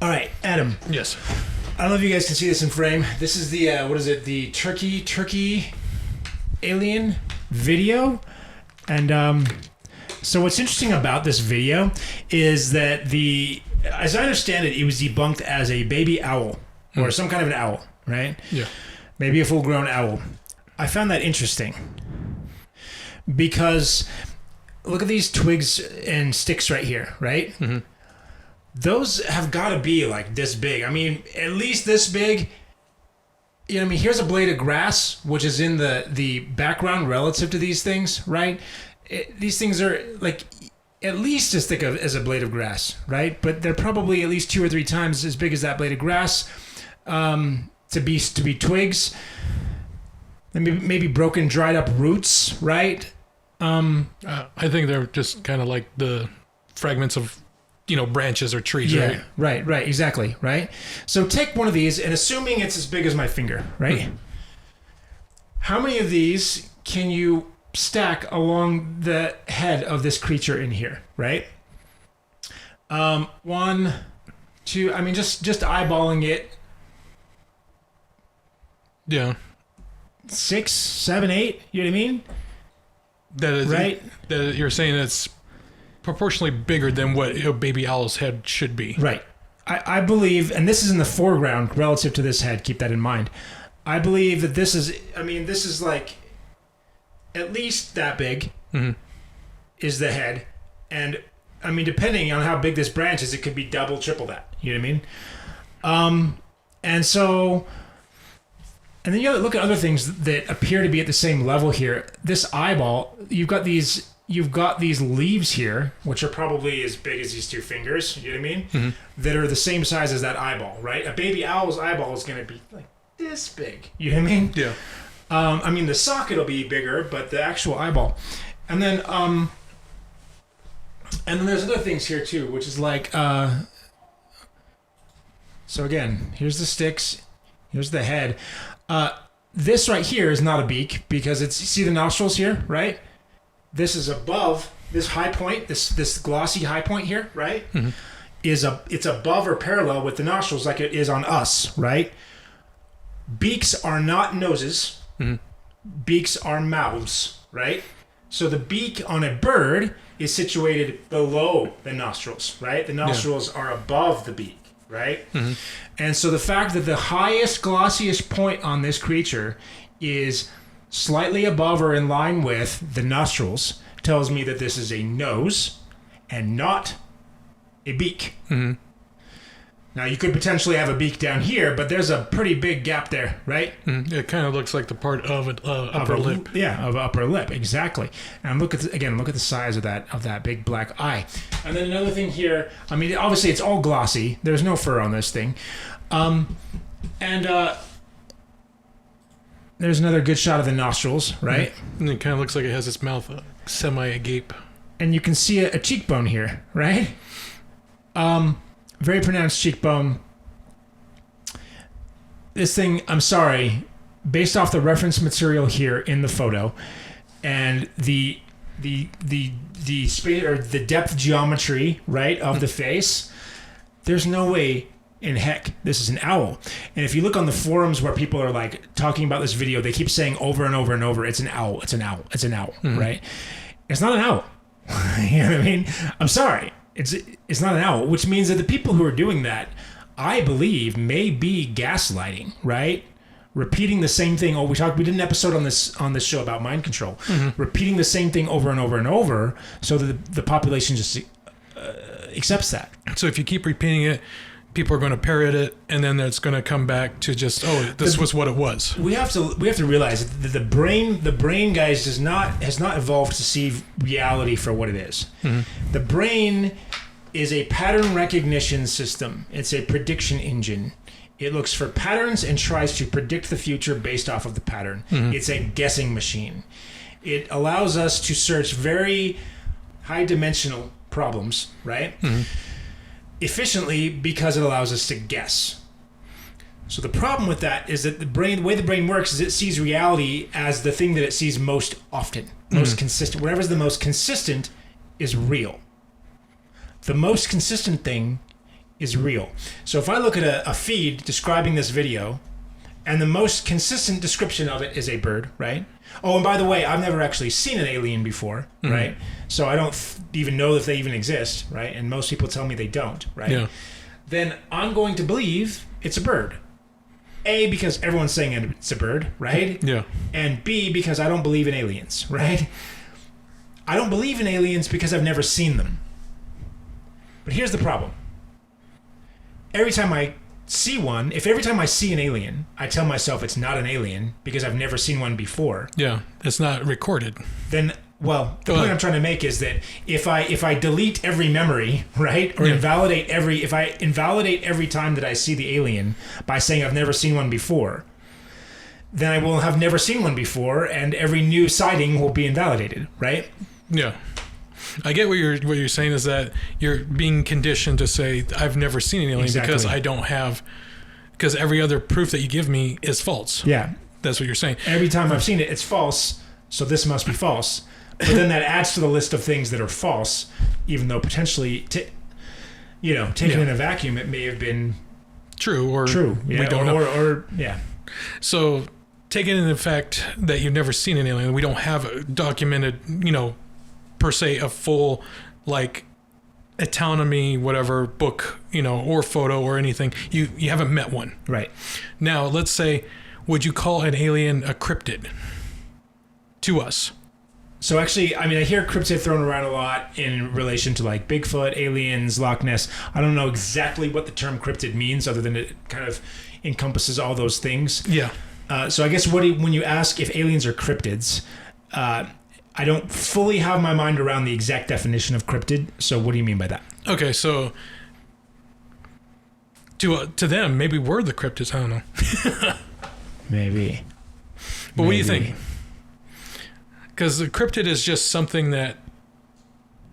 All right, Adam. Yes. I don't know if you guys can see this in frame. This is the, the turkey alien video. And so what's interesting about this video is that as I understand it, it was debunked as a baby owl or some kind of an owl, right? Yeah. Maybe a full-grown owl. I found that interesting because look at these twigs and sticks right here, right? Mm-hmm. Those have got to be like this big. I mean, at least this big. You know what I mean? Here's a blade of grass, which is in the background relative to these things, right? These things are like at least as thick as a blade of grass, right? But they're probably at least 2 or 3 times as big as that blade of grass to be twigs. Maybe broken, dried up roots, right? I think they're just kind of like the fragments of branches or trees, right? Right, exactly, right? So take one of these, and assuming it's as big as my finger, right? Mm-hmm. How many of these can you stack along the head of this creature in here, right? 1, 2, I mean, just eyeballing it. Yeah. 6, 7, 8, you know what I mean? That is, right? That you're saying it's proportionally bigger than what a baby owl's head should be. Right. I believe, and this is in the foreground relative to this head, keep that in mind. I believe that this is like at least that big is the head. And I mean, depending on how big this branch is, it could be double, triple that. You know what I mean? And then you look at other things that appear to be at the same level here. This eyeball, you've got these leaves here, which are probably as big as these 2 fingers, you know what I mean? Mm-hmm. That are the same size as that eyeball, right? A baby owl's eyeball is going to be like this big, you know what I mean? Yeah. I mean, the socket will be bigger, but the actual eyeball. And then there's other things here too, which is like, so again, here's the sticks, here's the head. This right here is not a beak because you see the nostrils here, right? This is above this high point, this glossy high point here, right? Mm-hmm. It's above or parallel with the nostrils like it is on us, right? Beaks are not noses. Mm-hmm. Beaks are mouths, right? So the beak on a bird is situated below the nostrils, right? The nostrils are above the beak, right? Mm-hmm. And so the fact that the highest, glossiest point on this creature is slightly above or in line with the nostrils tells me that this is a nose and not a beak. Mm-hmm. Now, you could potentially have a beak down here, but there's a pretty big gap there, right? Mm-hmm. It kind of looks like the part of an upper lip. Yeah, of upper lip, exactly. And look at the size of that big black eye. And then another thing here, I mean, obviously it's all glossy. There's no fur on this thing. There's another good shot of the nostrils, right? Mm-hmm. And it kind of looks like it has its mouth semi-agape. And you can see a cheekbone here, right? Very pronounced cheekbone. This thing, I'm sorry, based off the reference material here in the photo and the space or the depth geometry, right, of the face, there's no way in heck this is an owl. And if you look on the forums where people are like talking about this video, they keep saying over and over and over, it's an owl, it's an owl, it's an owl, mm-hmm. right? It's not an owl. You know what I mean? I'm sorry. It's not an owl, which means that the people who are doing that, I believe, may be gaslighting, right? Repeating the same thing. We did an episode on this show about mind control. Mm-hmm. Repeating the same thing over and over and over so that the population just accepts that. So if you keep repeating it, people are going to parrot it, and then it's going to come back to just, this was what it was. We have to realize that the brain, guys, has not evolved to see reality for what it is. Mm-hmm. The brain is a pattern recognition system. It's a prediction engine. It looks for patterns and tries to predict the future based off of the pattern. Mm-hmm. It's a guessing machine. It allows us to search very high-dimensional problems, right? Mm-hmm. Efficiently because it allows us to guess. So the problem with that is that the way the brain works is it sees reality as the thing that it sees most often, most consistent. Whatever's the most consistent is real. The most consistent thing is real. So if I look at a feed describing this video, and the most consistent description of it is a bird, right? Oh, and by the way, I've never actually seen an alien before, right? So I don't even know if they even exist, right? And most people tell me they don't, right? Yeah. Then I'm going to believe it's a bird. A, because everyone's saying it's a bird, right? Yeah. And B, because I don't believe in aliens, right? I don't believe in aliens because I've never seen them. But here's the problem. Every time I see one, if every time I see an alien, I tell myself it's not an alien because I've never seen one before. Yeah. It's not recorded. Then, well, the point I'm trying to make is that if I delete every memory, right, or invalidate every time that I see the alien by saying I've never seen one before, then I will have never seen one before, and every new sighting will be invalidated, right? Yeah. I get what you're saying is that you're being conditioned to say I've never seen an alien because I don't have, because every other proof that you give me is false. Yeah. That's what you're saying. Every time I've seen it, it's false, so this must be false. But then that adds to the list of things that are false, even though potentially, taken in a vacuum, it may have been true or yeah, we don't know. Or yeah. So taking in the fact that you've never seen an alien, we don't have a documented, per se, a full, like, autonomy, whatever, book, or photo or anything. You haven't met one. Right. Now, let's say, would you call an alien a cryptid to us? So actually, I mean, I hear cryptid thrown around a lot in relation to like Bigfoot, aliens, Loch Ness. I don't know exactly what the term cryptid means other than it kind of encompasses all those things. Yeah. So I guess when you ask if aliens are cryptids, I don't fully have my mind around the exact definition of cryptid. So what do you mean by that? Okay, so to them, maybe we're the cryptids. I don't know. Maybe. But what do you think? Because the cryptid is just something that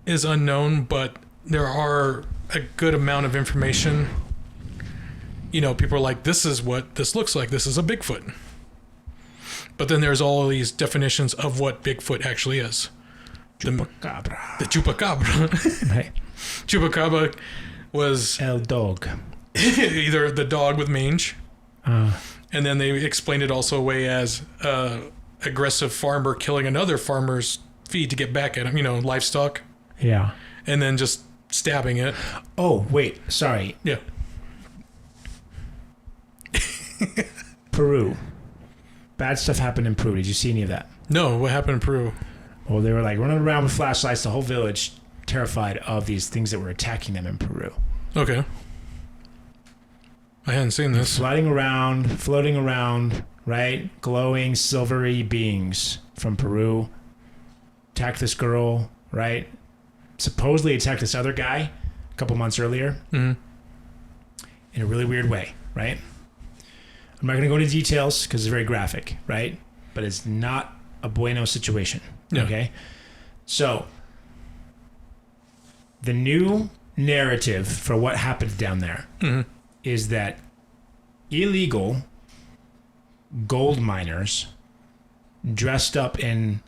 is unknown, but there are a good amount of information. People are like, this is what this looks like. This is a Bigfoot. But then there's all these definitions of what Bigfoot actually is. Chupacabra. The chupacabra. Right. Chupacabra was El dog. either the dog with mange, and then they explained it also away as aggressive farmer killing another farmer's feed to get back at him, livestock. Yeah. And then just stabbing it. Oh, wait. Sorry. Yeah. Peru. Bad stuff happened in Peru. Did you see any of that? No, what happened in Peru? Well, they were like running around with flashlights, the whole village terrified of these things that were attacking them in Peru. Okay. I hadn't seen this. Floating around, right? Glowing, silvery beings from Peru. Attacked this girl, right? Supposedly attacked this other guy a couple months earlier. Mm-hmm. In a really weird way, right? I'm not going to go into details because it's very graphic, right? But it's not a bueno situation, okay? So, the new narrative for what happened down there is that illegal gold miners dressed up in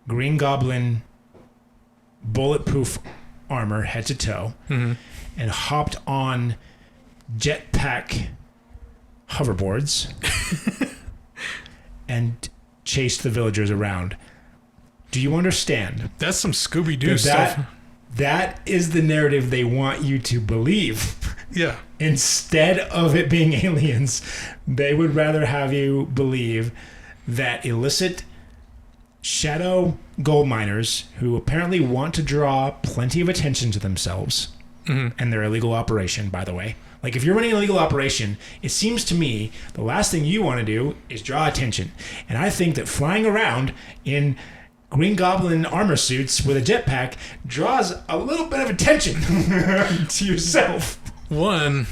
Green Goblin bulletproof armor head to toe and hopped on jetpack hoverboards and chased the villagers around. Do you understand? That's some Scooby-Doo stuff. That is the narrative they want you to believe. Yeah. Instead of it being aliens, they would rather have you believe that illicit shadow gold miners who apparently want to draw plenty of attention to themselves and their illegal operation, by the way. Like, if you're running an illegal operation, it seems to me the last thing you want to do is draw attention. And I think that flying around in Green Goblin armor suits with a jetpack draws a little bit of attention to yourself. One,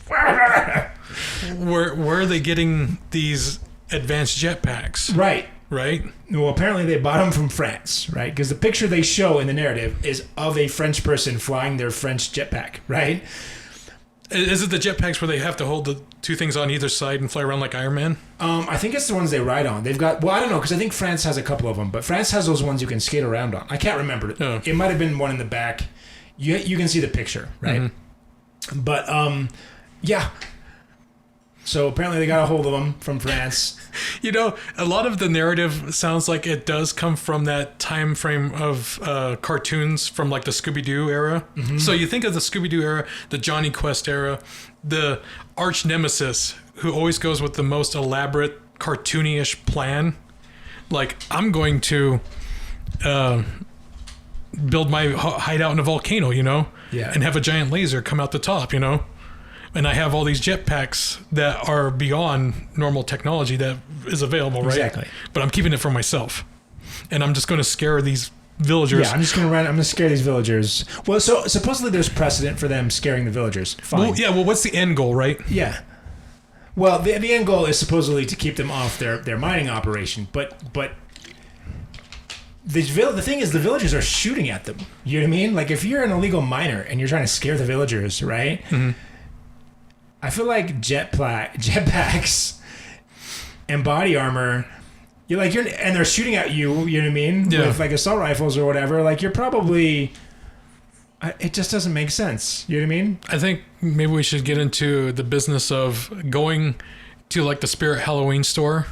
where are they getting these advanced jetpacks? Right. Right? Well, apparently they bought them from France, right? Because the picture they show in the narrative is of a French person flying their French jetpack, right? Is it the jetpacks where they have to hold the two things on either side and fly around like Iron Man? I think it's the ones they ride on. They've got, well, I don't know, because I think France has a couple of them, but France has those ones you can skate around on. I can't remember. Oh. It might have been one in the back. You can see the picture, right? But yeah. So apparently they got a hold of them from France. You know, a lot of the narrative sounds like it does come from that time frame of cartoons from like the Scooby-Doo era. Mm-hmm. So you think of the Scooby-Doo era, the Johnny Quest era, the arch nemesis who always goes with the most elaborate cartoony-ish plan. Like, I'm going to build my hideout in a volcano, you know? Yeah. And have a giant laser come out the top, you know? And I have all these jetpacks that are beyond normal technology that is available, right? Exactly. But I'm keeping it for myself. And I'm just going to scare these villagers. Yeah, I'm going to scare these villagers. Well, so supposedly there's precedent for them scaring the villagers. Fine. Well, what's the end goal, right? Yeah. Well, the end goal is supposedly to keep them off their mining operation, but the thing is, the villagers are shooting at them. You know what I mean? Like, if you're an illegal miner and you're trying to scare the villagers, right? Mm-hmm. I feel like jetpacks and body armor, and they're shooting at you. You know what I mean? Yeah. With like assault rifles or whatever. Like, you're probably. It just doesn't make sense. You know what I mean? I think maybe we should get into the business of going to like the Spirit Halloween store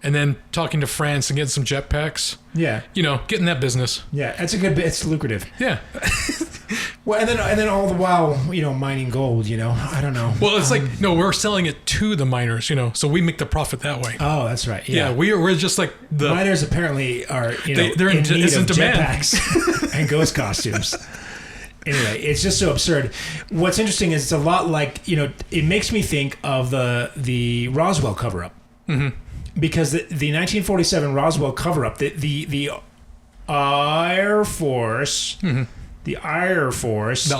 and then talking to France and getting some jetpacks. Yeah. You know, getting that business. Yeah, it's lucrative. Yeah. Well, and then all the while, you know, mining gold, you know. I don't know. Well, it's like, no, we're selling it to the miners, you know, so we make the profit that way. Oh, that's right. Yeah, we're just like the miners apparently are, you know, they're in need of demand. Jetpacks and ghost costumes. Anyway, it's just so absurd. What's interesting is it's a lot like, you know, it makes me think of the Roswell cover-up. Mm-hmm. Because the 1947 Roswell cover-up, the Air Force... Mm-hmm. The Air Force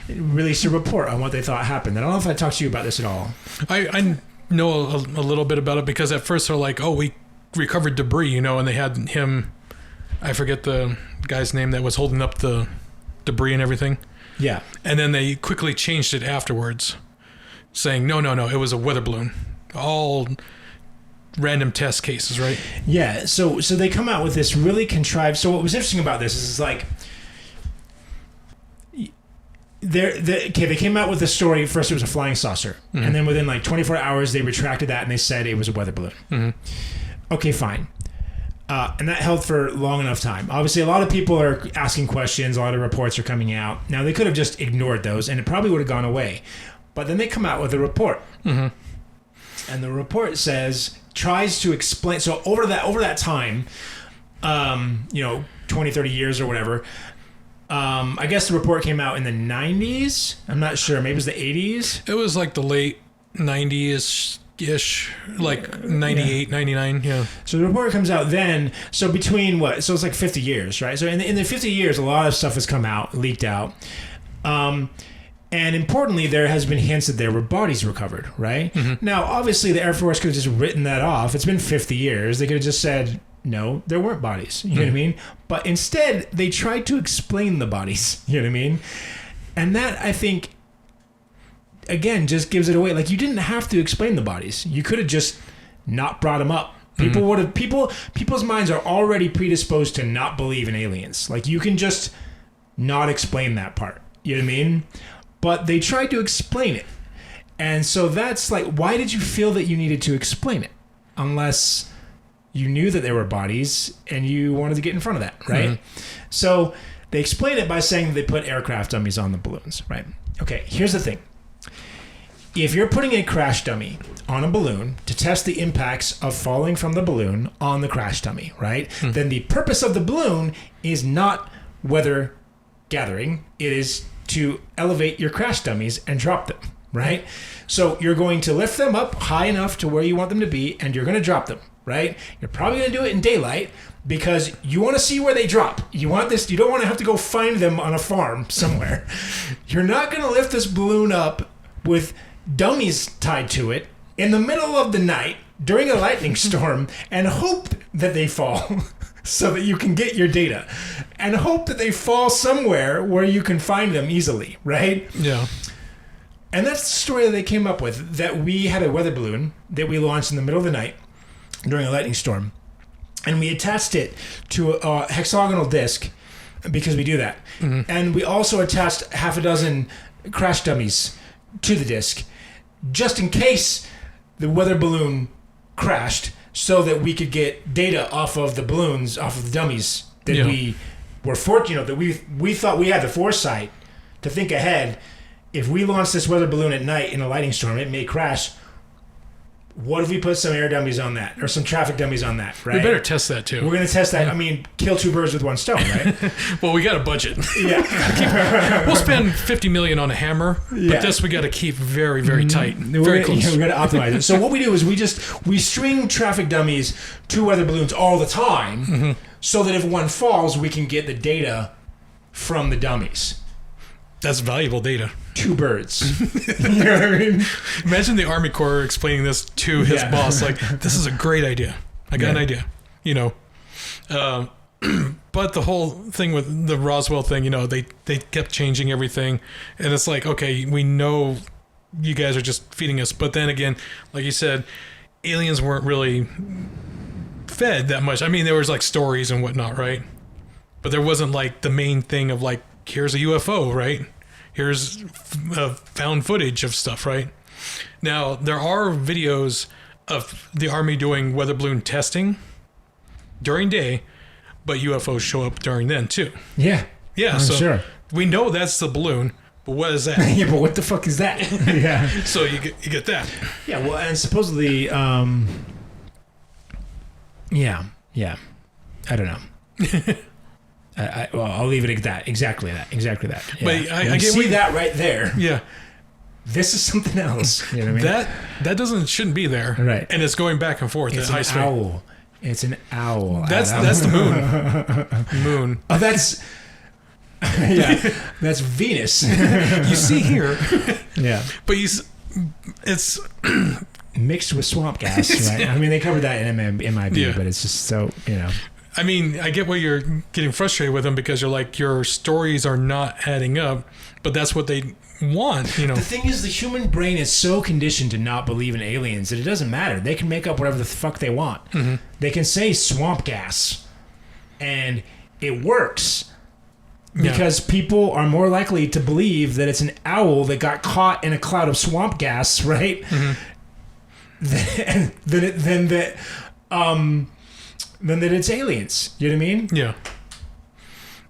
released a report on what they thought happened. I don't know if I talked to you about this at all. I know a little bit about it because at first they're like, oh, we recovered debris, you know, and they had him, I forget the guy's name that was holding up the debris and everything. Yeah. And then they quickly changed it afterwards, saying, no, it was a weather balloon. All random test cases, right? Yeah, so they come out with this really contrived... So what was interesting about this is like... they came out with the story. First, it was a flying saucer, mm-hmm. and then within like 24 hours, they retracted that and they said it was a weather balloon. Mm-hmm. Okay, fine, and that held for long enough time. Obviously, a lot of people are asking questions. A lot of reports are coming out. Now, they could have just ignored those, and it probably would have gone away. But then they come out with a report, mm-hmm. and the report tries to explain. So over that time, 20, 30 years or whatever. I guess the report came out in the 90s. I'm not sure. Maybe it was the 80s. It was like the late 90s-ish, like 98, 99, yeah. So the report comes out then. So between what? So it's like 50 years, right? So in the 50 years, a lot of stuff has come out, leaked out. And importantly, there has been hints that there were bodies recovered, right? Mm-hmm. Now, obviously, the Air Force could have just written that off. It's been 50 years. They could have just said... No, there weren't bodies. You know what I mean? But instead, they tried to explain the bodies. You know what I mean? And that, I think, again, just gives it away. Like, you didn't have to explain the bodies. You could have just not brought them up. People's minds are already predisposed to not believe in aliens. Like, you can just not explain that part. You know what I mean? But they tried to explain it. And so that's like, why did you feel that you needed to explain it? Unless... you knew that there were bodies and you wanted to get in front of that, right? Mm-hmm. So they explain it by saying that they put aircraft dummies on the balloons, right? Okay, here's the thing. If you're putting a crash dummy on a balloon to test the impacts of falling from the balloon on the crash dummy, right? Mm-hmm. Then the purpose of the balloon is not weather gathering. It is to elevate your crash dummies and drop them, right? So you're going to lift them up high enough to where you want them to be and you're going to drop them. Right? You're probably going to do it in daylight because you want to see where they drop. You don't want to have to go find them on a farm somewhere. You're not going to lift this balloon up with dummies tied to it in the middle of the night during a lightning storm and hope that they fall so that you can get your data and hope that they fall somewhere where you can find them easily, right? Yeah. And that's the story that they came up with, that we had a weather balloon that we launched in the middle of the night during a lightning storm, and we attached it to a hexagonal disc because we do that. Mm-hmm. And we also attached half a dozen crash dummies to the disc, just in case the weather balloon crashed, so that we could get data off of the balloons, off of the dummies that we were fortunate that we thought we had the foresight to think ahead. If we launch this weather balloon at night in a lightning storm, it may crash. What if we put some air dummies on that or some traffic dummies on that, right? We better test that too. We're going to test that. I mean, kill two birds with one stone, right? Well, we got a budget. Yeah. We'll spend $50 million on a hammer, but this we got to keep very, very tight. Very close. We're going to optimize it. So what we do is we string traffic dummies to weather balloons all the time, so that if one falls, we can get the data from the dummies. That's valuable data. Two birds. You know what I mean? Imagine the Army Corps explaining this to his boss, like, this is a great idea. I got an idea, you know. But the whole thing with the Roswell thing, they kept changing everything. And it's like, okay, we know you guys are just feeding us. But then again, like you said, aliens weren't really fed that much. I mean, there was like stories and whatnot, right? But there wasn't like the main thing of like, here's a UFO, right? Here's found footage of stuff, right? Now, there are videos of the Army doing weather balloon testing during day, but UFOs show up during then, too. Yeah. Yeah, I'm so sure. We know that's the balloon, but what is that? Yeah, but what the fuck is that? Yeah. So you get that. Yeah, well, and supposedly, yeah. I don't know. Well, I'll leave it at that. Exactly that. Yeah. But I get see that right there. Yeah. This is something else. You know what I mean? That shouldn't be there. Right. And it's going back and forth it's at high an speed. owl. It's an owl. That's the moon. Moon. Oh, that's that's Venus. You see here. Yeah. But it's mixed with swamp gas, right? I mean, they covered that in MIB, but it's just so, I mean, I get why you're getting frustrated with them, because you're like, your stories are not adding up, but that's what they want, The thing is, the human brain is so conditioned to not believe in aliens that it doesn't matter. They can make up whatever the fuck they want. Mm-hmm. They can say swamp gas, and it works because people are more likely to believe that it's an owl that got caught in a cloud of swamp gas, right? Mm-hmm. Than that it's aliens. You know what I mean? Yeah.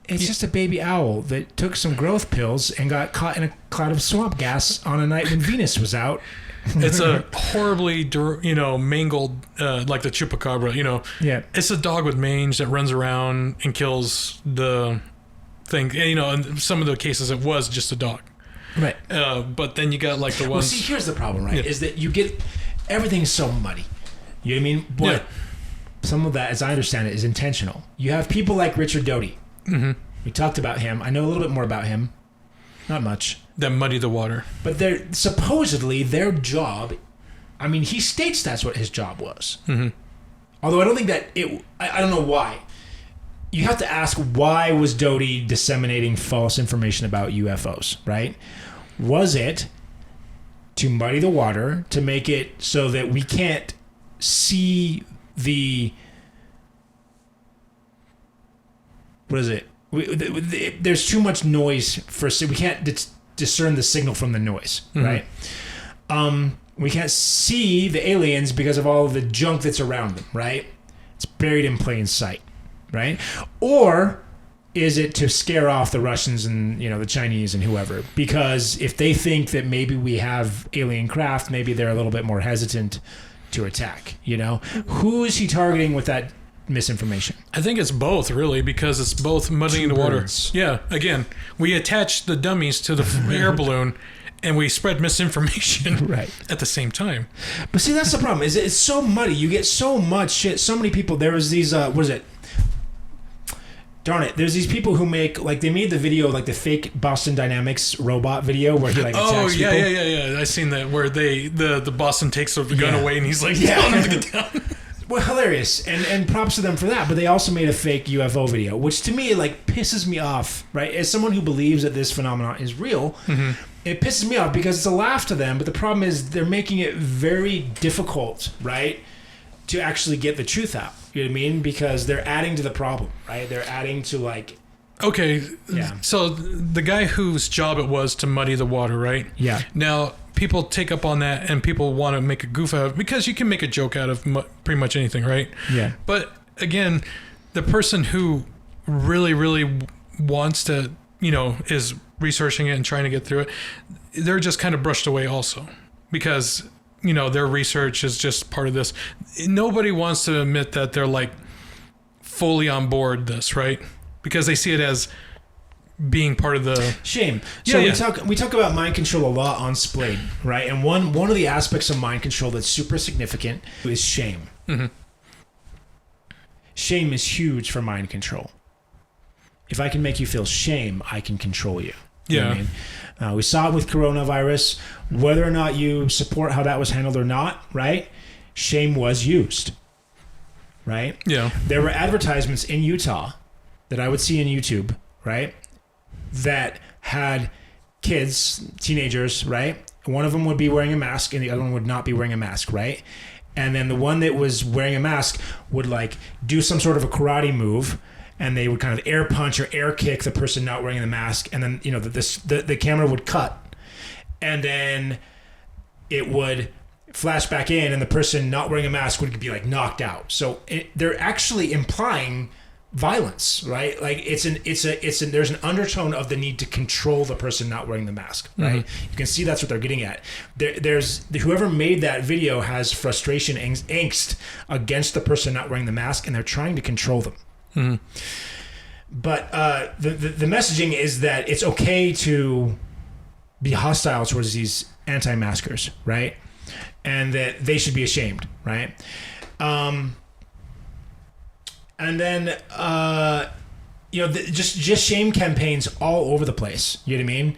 It's just a baby owl that took some growth pills and got caught in a cloud of swamp gas on a night when Venus was out. It's a horribly, mangled, like the chupacabra, Yeah. It's a dog with mange that runs around and kills the thing. And, in some of the cases, it was just a dog. Right. But then you got like the ones... Well, see, here's the problem, right? Is that you get... Everything's so muddy. You know what I mean? But some of that, as I understand it, is intentional. You have people like Richard Doty. Mm-hmm. We talked about him. I know a little bit more about him. Not much. That muddy the water. But supposedly their job... I mean, he states that's what his job was. Mm-hmm. Although I don't think that it... I don't know why. You have to ask, why was Doty disseminating false information about UFOs, right? Was it to muddy the water, to make it so that we can't see the... What is it? There's too much noise we can't discern the signal from the noise, right? We can't see the aliens because of all of the junk that's around them, right? It's buried in plain sight, right? Or is it to scare off the Russians and the Chinese and whoever? Because if they think that maybe we have alien craft, maybe they're a little bit more hesitant to attack. Who is he targeting with that misinformation? I think it's both, really, because it's both muddying the water. Yeah, again, we attach the dummies to the air balloon and we spread misinformation right at the same time. But see, that's the problem. Is it's so muddy. You get so much shit. So many people. There was these. What is it? Darn it! There's these people who make they made the video the fake Boston Dynamics robot video where he attacks people. Yeah. I seen that where the Boston takes the gun away and he's like, telling him to get down. Well, hilarious, and props to them for that. But they also made a fake UFO video, which to me pisses me off. Right, as someone who believes that this phenomenon is real, it pisses me off because it's a laugh to them. But the problem is they're making it very difficult, right, to actually get the truth out. You know what I mean? Because they're adding to the problem, right? They're adding to Okay, Yeah. so the guy whose job it was to muddy the water, right? Yeah. Now, people take up on that and people want to make a goof out of it because you can make a joke out of pretty much anything, right? Yeah. But again, the person who really, really wants to, is researching it and trying to get through it, they're just kind of brushed away also because, their research is just part of this. Nobody wants to admit that they're like fully on board this, right? Because they see it as being part of the shame. So we talk about mind control a lot on Splayed, right? And one of the aspects of mind control that's super significant is shame. Mm-hmm. Shame is huge for mind control. If I can make you feel shame, I can control you. You know what I mean? We saw it with coronavirus. Whether or not you support how that was handled or not, right? Shame was used, right? Yeah. There were advertisements in Utah that I would see in YouTube, right? That had kids, teenagers, right? One of them would be wearing a mask and the other one would not be wearing a mask, right? And then the one that was wearing a mask would like do some sort of a karate move and they would kind of air punch or air kick the person not wearing the mask. And then, the camera would cut and then it would flash back in and the person not wearing a mask would be like knocked out. So they're actually implying violence, right? Like there's an undertone of the need to control the person not wearing the mask, right? Mm-hmm. You can see that's what they're getting at. There's whoever made that video has frustration, angst against the person not wearing the mask, and they're trying to control them. Mm-hmm. But the messaging is that it's okay to be hostile towards these anti-maskers, right? And that they should be ashamed, right? And then, just shame campaigns all over the place. You know what I mean?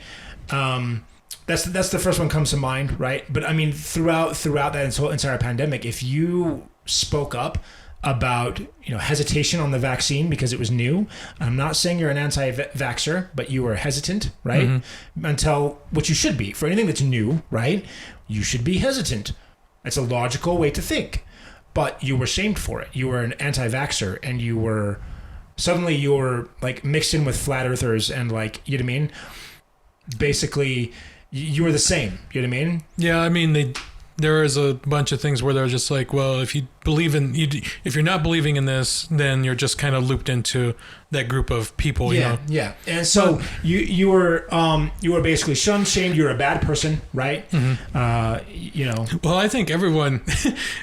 That's the first one comes to mind, right? But I mean, throughout that whole entire pandemic, if you spoke up about hesitation on the vaccine because it was new, I'm not saying you're an anti-vaxxer, but you were hesitant, right? Mm-hmm. Until what you should be for anything that's new, right? You should be hesitant. That's a logical way to think. But you were shamed for it. You were an anti-vaxxer and you were like mixed in with flat earthers and like, you know what I mean? Basically, you were the same. You know what I mean? Yeah, I mean, there is a bunch of things where they're just like, well, if you're not believing in this, then you're just kind of looped into that group of people. Yeah. And so you were basically shunned, shamed. You're a bad person, right? Mm-hmm. Well, I think everyone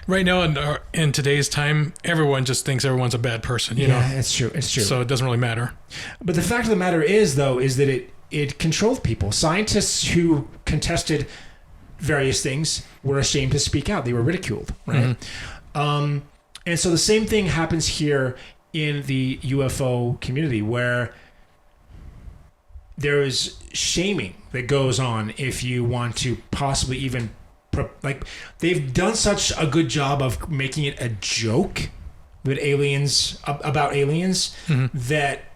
right now in today's time, everyone just thinks everyone's a bad person. You know, it's true. So it doesn't really matter. But the fact of the matter is that it controlled people. Scientists who contested various things were ashamed to speak out. They were ridiculed, right? Mm-hmm. And so the same thing happens here in the UFO community where there is shaming that goes on if you want to possibly even they've done such a good job of making it a joke with aliens about aliens mm-hmm. that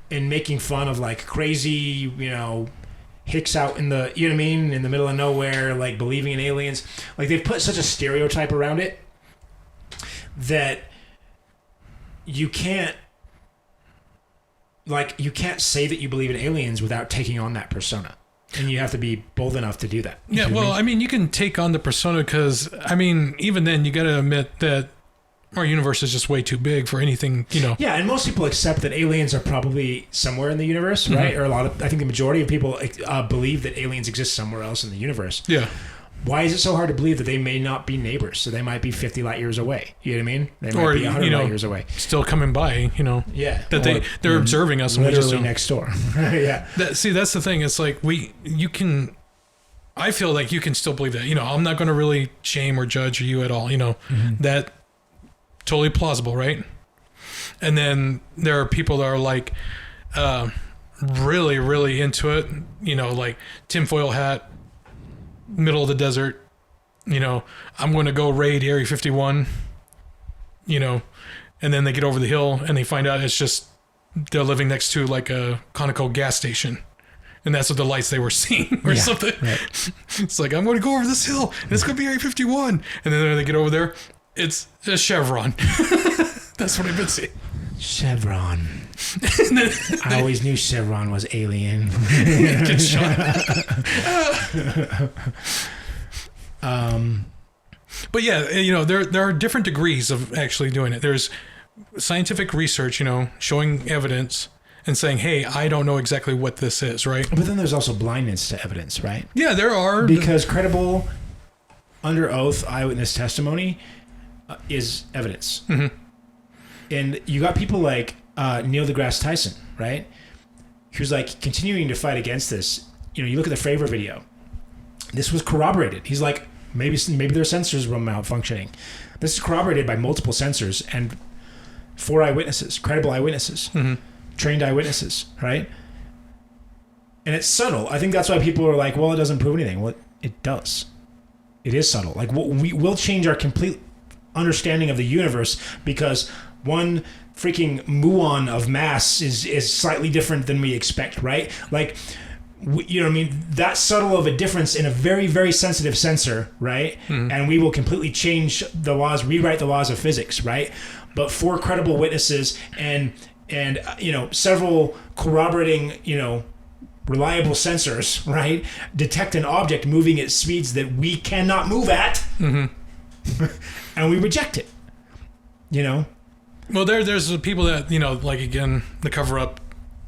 and making fun of like crazy, hicks out in the, you know what I mean, in the middle of nowhere, like believing in aliens. Like they've put such a stereotype around it that you can't say that you believe in aliens without taking on that persona. And you have to be bold enough to do that. Yeah, well, I mean, you can take on the persona because, I mean, even then you got to admit that our universe is just way too big for anything, Yeah, and most people accept that aliens are probably somewhere in the universe, mm-hmm. right? Or I think the majority of people believe that aliens exist somewhere else in the universe. Yeah. Why is it so hard to believe that they may not be neighbors? So they might be 50 light years away. You know what I mean? They might be 100 light years away. Still coming by, Yeah. That they're observing us. And literally next door. Yeah. That's the thing. It's like I feel like you can still believe that. I'm not going to really shame or judge you at all. Mm-hmm. That totally plausible, right? And then there are people that are like really, really into it. Like tinfoil hat, middle of the desert. I'm going to go raid Area 51. And then they get over the hill and they find out it's just they're living next to like a Conoco gas station. And that's what the lights they were seeing or something. Right. It's like, I'm going to go over this hill and it's going to be Area 51. And then they get over there. It's a Chevron. That's what I've been seeing. Chevron. I always knew Chevron was alien. Get shot. But yeah, there are different degrees of actually doing it. There's scientific research, showing evidence and saying, hey, I don't know exactly what this is, right? But then there's also blindness to evidence, right? Yeah, there are. Because credible, under oath eyewitness testimony is evidence. Mm-hmm. And you got people like Neil deGrasse Tyson, right? Who's like continuing to fight against this. You look at the Fravor video. This was corroborated. He's like, maybe their sensors were malfunctioning. This is corroborated by multiple sensors and 4 eyewitnesses, credible eyewitnesses, trained eyewitnesses, right? And it's subtle. I think that's why people are like, well, it doesn't prove anything. Well, it does. It is subtle. Like we will change our complete understanding of the universe because one freaking muon of mass is slightly different than we expect, right? Like, that subtle of a difference in a very, very sensitive sensor, right? And we will completely change the laws, rewrite the laws of physics, right? But 4 credible witnesses and several corroborating, reliable sensors, right, detect an object moving at speeds that we cannot move at, and we reject it. Well, there's the people that like again the cover up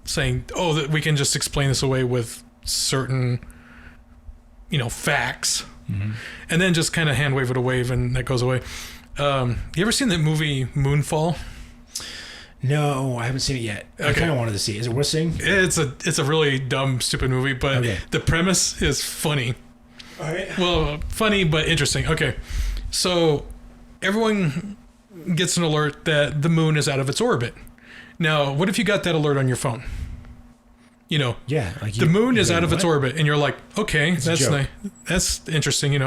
saying, oh, that we can just explain this away with certain facts, and then just kind of hand wave it away and that goes away. You ever seen that movie Moonfall? No, I haven't seen it yet. Okay. I kind of wanted to see it. Is it worth seeing? It's a really dumb, stupid movie, but the premise is funny. All right. Well, funny but interesting. Okay, so everyone gets an alert that the moon is out of its orbit. Now, what if you got that alert on your phone? Yeah, like the moon is out of its orbit, and you're like, okay, that's nice. That's interesting,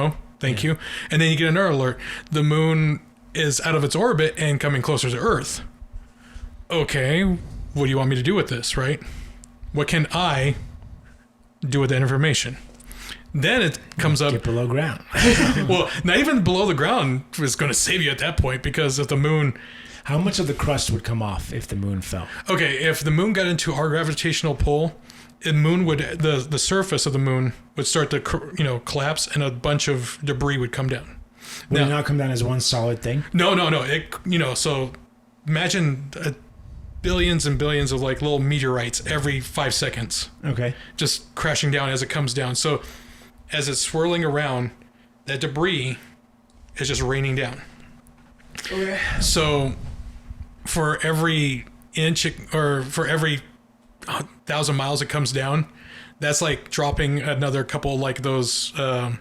thank you. And then you get another alert. The moon is out of its orbit and coming closer to Earth. Okay, what do you want me to do with this, right? What can I do with that information? Then it comes up... Get below ground. Well, not even below the ground is going to save you at that point, because if the moon... How much of the crust would come off if the moon fell? Okay, if the moon got into our gravitational pull, the surface of the moon would start to collapse, and a bunch of debris would come down. Would it not come down as one solid thing? No. So imagine billions and billions of like little meteorites every 5 seconds. Okay. Just crashing down as it comes down. So as it's swirling around, that debris is just raining down. Okay. So for every inch or for every 1,000 miles it comes down, that's like dropping another couple like those I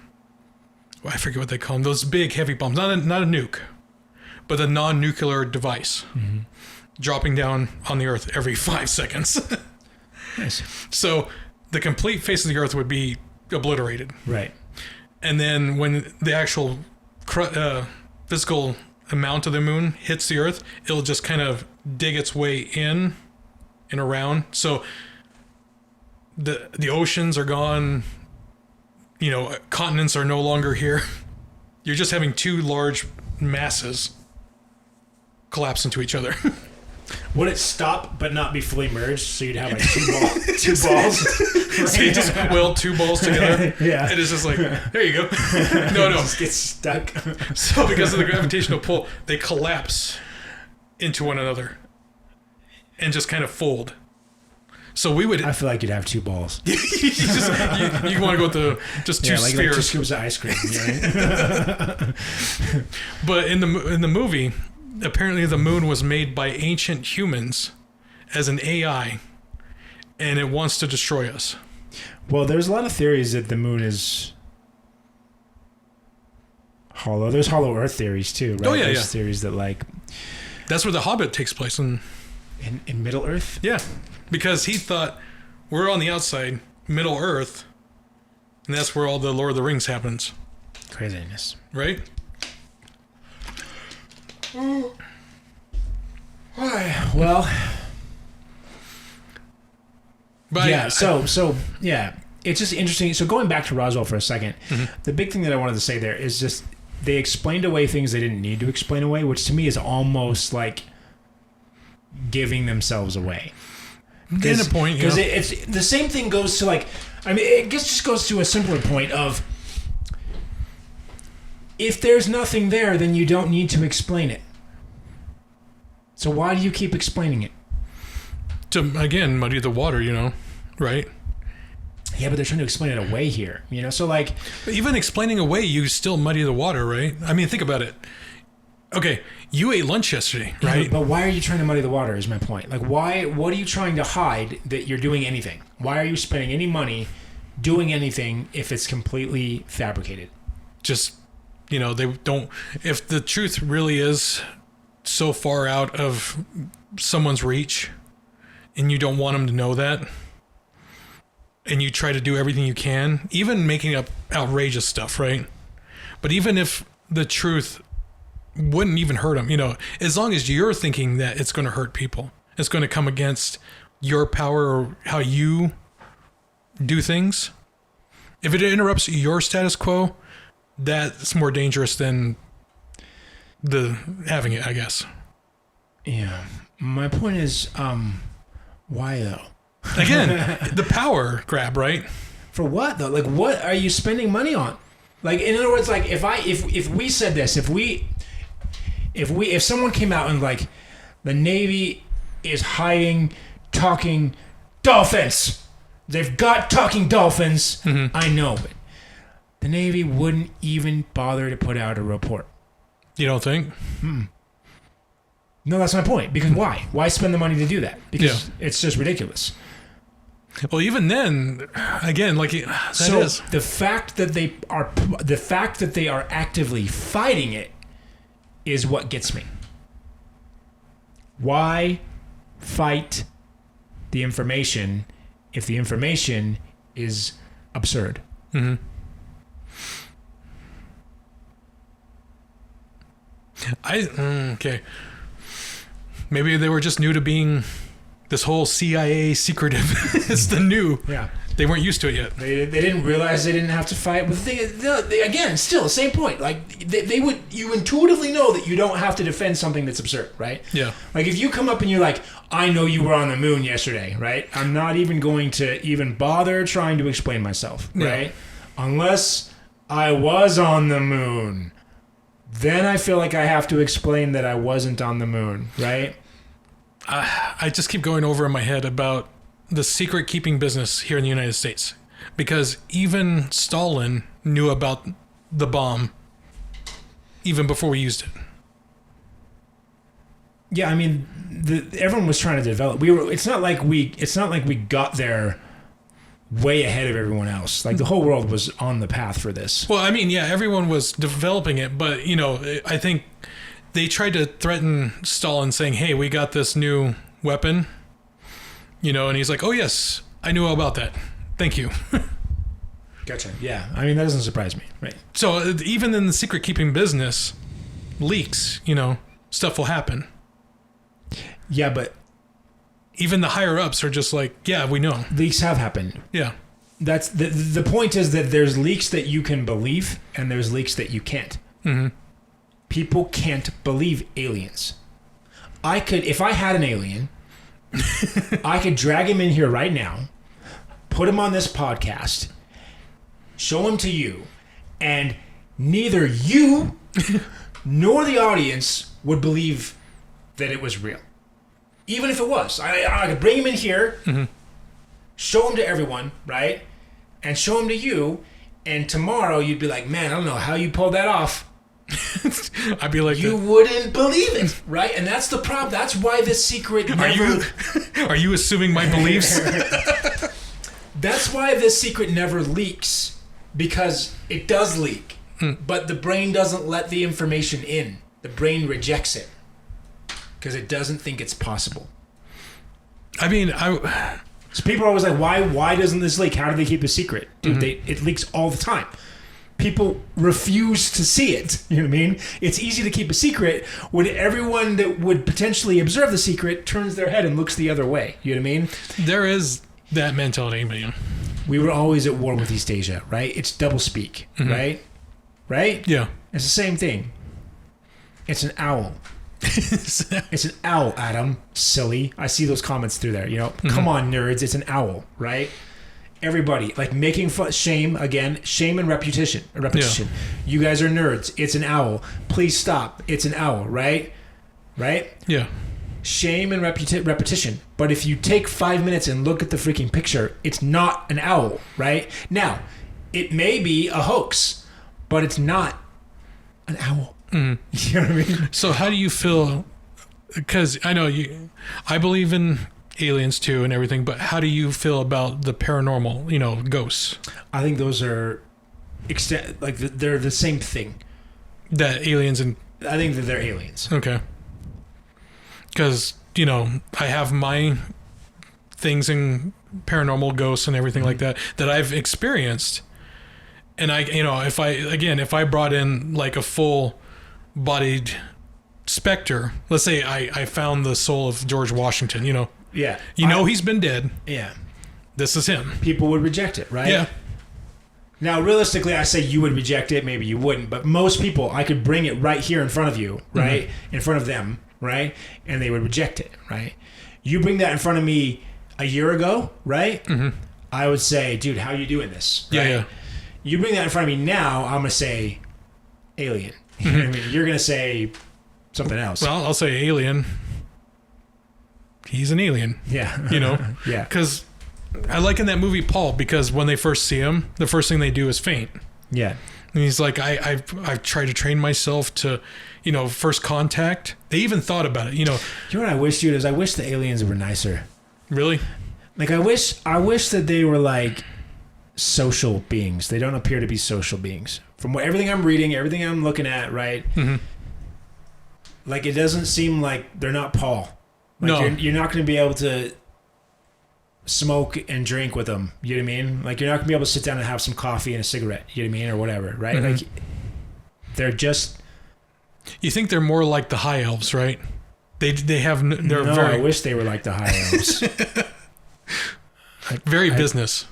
forget what they call them, those big heavy bombs, not a nuke, but a non-nuclear device, dropping down on the Earth every 5 seconds. Nice. So the complete face of the Earth would be obliterated, right? And then when the actual physical amount of the moon hits the Earth, it'll just kind of dig its way in and around. So the oceans are gone, continents are no longer here. You're just having 2 large masses collapse into each other. Would it stop but not be fully merged? So you'd have like 2 balls. So you just weld 2 balls together. Yeah. And it's just like, there you go. No. Just get stuck. So because of the gravitational pull, they collapse into one another and just kind of fold. So we would... I feel like you'd have 2 balls. you want to go with the just 2 spheres. Like 2 scoops of ice cream. Right? But in the movie, apparently the moon was made by ancient humans as an AI, and it wants to destroy us. Well, there's a lot of theories that the moon is hollow. There's hollow Earth theories too, right? Oh yeah, There's theories that like... That's where The Hobbit takes place. In Middle Earth? Yeah, because he thought we're on the outside, Middle Earth, and that's where all the Lord of the Rings happens. Craziness. Right? Well... But yeah, so yeah, it's just interesting. So going back to Roswell for a second, the big thing that I wanted to say there is just they explained away things they didn't need to explain away, which to me is almost like giving themselves away. In a point, because it's the same thing goes to like, I mean, it just goes to a simpler point of, if there's nothing there, then you don't need to explain it. So why do you keep explaining it? To, again, muddy the water, right? Yeah, but they're trying to explain it away here, So like, even explaining away, you still muddy the water, right? I mean, think about it. Okay, you ate lunch yesterday, right? Yeah, but why are you trying to muddy the water is my point. Like, why? What are you trying to hide that you're doing anything? Why are you spending any money doing anything if it's completely fabricated? Just, they don't... If the truth really is so far out of someone's reach and you don't want them to know that, and you try to do everything you can, even making up outrageous stuff, right? But even if the truth wouldn't even hurt them, as long as you're thinking that it's going to hurt people, it's going to come against your power or how you do things. If it interrupts your status quo, that's more dangerous than having it, I guess. Yeah. My point is, why though? Again, the power grab, right? For what though? Like, what are you spending money on? Like, in other words, like, if we said this, if someone came out and like, the Navy is hiding talking dolphins, they've got talking dolphins. Mm-hmm. I know it. The Navy wouldn't even bother to put out a report. You don't think? Mm-mm. No, that's my point. Because why? Why spend the money to do that? Because it's just ridiculous. Well, even then, again, like the fact that they are actively fighting it is what gets me. Why fight the information if the information is absurd? Mm-hmm. Okay. Maybe they were just new to being this whole CIA secretive. It's the new. Yeah. They weren't used to it yet. They didn't realize they didn't have to fight. But again, still, same point. Like, you intuitively know that you don't have to defend something that's absurd, right? Yeah. Like, if you come up and you're like, I know you were on the moon yesterday, right? I'm not even going to even bother trying to explain myself, right? Unless I was on the moon. Then I feel like I have to explain that I wasn't on the moon, right? I just keep going over in my head about the secret keeping business here in the United States. Because even Stalin knew about the bomb even before we used it. Yeah, I mean, everyone was trying to develop. It's not like we got there way ahead of everyone else. Like, the whole world was on the path for this. Well, I mean, yeah, everyone was developing it, but, I think they tried to threaten Stalin saying, hey, we got this new weapon, and he's like, oh, yes, I knew all about that. Thank you. Gotcha. Yeah, I mean, that doesn't surprise me, right? So even in the secret keeping business, leaks, stuff will happen. Yeah, but even the higher ups are just like, yeah, we know. Leaks have happened. Yeah. That's the point is that there's leaks that you can believe and there's leaks that you can't. Mm-hmm. People can't believe aliens. If I had an alien, I could drag him in here right now, put him on this podcast, show him to you, and neither you nor the audience would believe that it was real. Even if it was. I could bring him in here, mm-hmm. show him to everyone, right? And show him to you, and tomorrow you'd be like, man, I don't know how you pulled that off. I'd be like, you wouldn't believe it, right? And that's the problem. That's why this secret never... Are you assuming my beliefs? That's why this secret never leaks, because it does leak, but the brain doesn't let the information in. The brain rejects it because it doesn't think it's possible. I mean, so people are always like, why doesn't this leak? How do they keep a secret? Dude, mm-hmm. It leaks all the time. People refuse to see it. You know what I mean? It's easy to keep a secret when everyone that would potentially observe the secret turns their head and looks the other way. You know what I mean? There is that mentality, man. We were always at war with East Asia, right? It's doublespeak, mm-hmm. right? Right? Yeah. It's the same thing. It's an owl. It's an owl, Adam. Silly. I see those comments through there. Come on, nerds. It's an owl, right? Everybody, like making fun, shame and repetition. Yeah. You guys are nerds. It's an owl. Please stop. It's an owl, right? Right? Yeah. Shame and repetition. But if you take 5 minutes and look at the freaking picture, it's not an owl, right? Now, it may be a hoax, but it's not an owl. Mm. You know what I mean? So how do you feel? Because I know I believe in aliens too and everything, but how do you feel about the paranormal, ghosts? I think those are they're the same thing. That aliens and... I think that they're aliens. Okay. Because, I have my things in paranormal ghosts and everything like that I've experienced. And if I brought in like a full bodied specter, let's say I found the soul of George Washington, Yeah. He's been dead. Yeah. This is him. People would reject it, right? Yeah. Now, realistically, I say you would reject it. Maybe you wouldn't. But most people, I could bring it right here in front of you, right? Mm-hmm. In front of them, right? And they would reject it, right? You bring that in front of me a year ago, right? Mm-hmm. I would say, dude, how are you doing this? Right? Yeah. You bring that in front of me now, I'm going to say alien. You know what I mean? You're going to say something else. Well, I'll say alien. He's an alien. Yeah. Yeah. Because I like in that movie Paul, because when they first see him, the first thing they do is faint. Yeah. And he's like, I've tried to train myself to, first contact. They even thought about it, You know what I wish, dude, is I wish the aliens were nicer. Really? Like, I wish that they were like social beings. They don't appear to be social beings. From everything I'm reading, everything I'm looking at, right? Mm-hmm. Like, it doesn't seem like they're not Paul. Like, no. You're not going to be able to smoke and drink with them. You know what I mean? Like, you're not going to be able to sit down and have some coffee and a cigarette. You know what I mean? Or whatever, right? Mm-hmm. Like, they're just... You think they're more like the high elves, right? They're very... I wish they were like the high elves. Very business.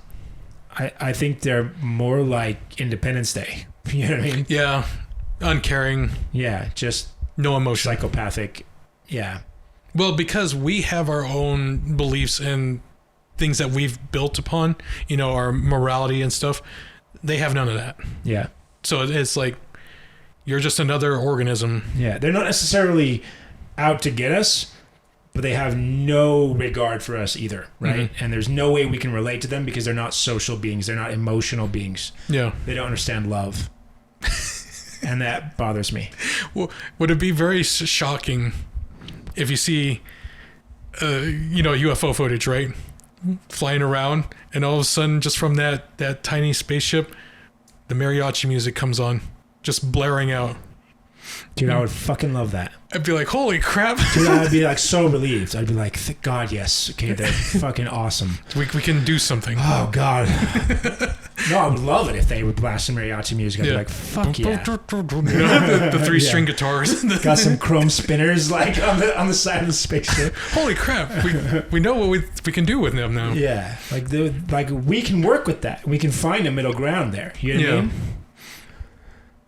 I think they're more like Independence Day. You know what I mean? Yeah. Uncaring. Yeah, just... No emotion. Psychopathic. Yeah. Well, because we have our own beliefs and things that we've built upon, our morality and stuff, they have none of that. Yeah. So it's like, you're just another organism. Yeah. They're not necessarily out to get us, but they have no regard for us either, right? Mm-hmm. And there's no way we can relate to them because they're not social beings. They're not emotional beings. Yeah. They don't understand love. And that bothers me. Well, would it be very shocking if you see, UFO footage, right? Flying around, and all of a sudden, just from that tiny spaceship, the mariachi music comes on, just blaring out. Dude, I would fucking love that. I'd be like, holy crap. Dude, I'd be like so relieved. I'd be like, thank God, yes. Okay, they're fucking awesome. We can do something. Oh, God. No, I would love it if they would blast some mariachi music. I'd be like, fuck yeah. The three-string guitars. Got some chrome spinners like on the side of the spaceship. Holy crap. We know what we can do with them now. Yeah. Like we can work with that. We can find a middle ground there. You know what I mean?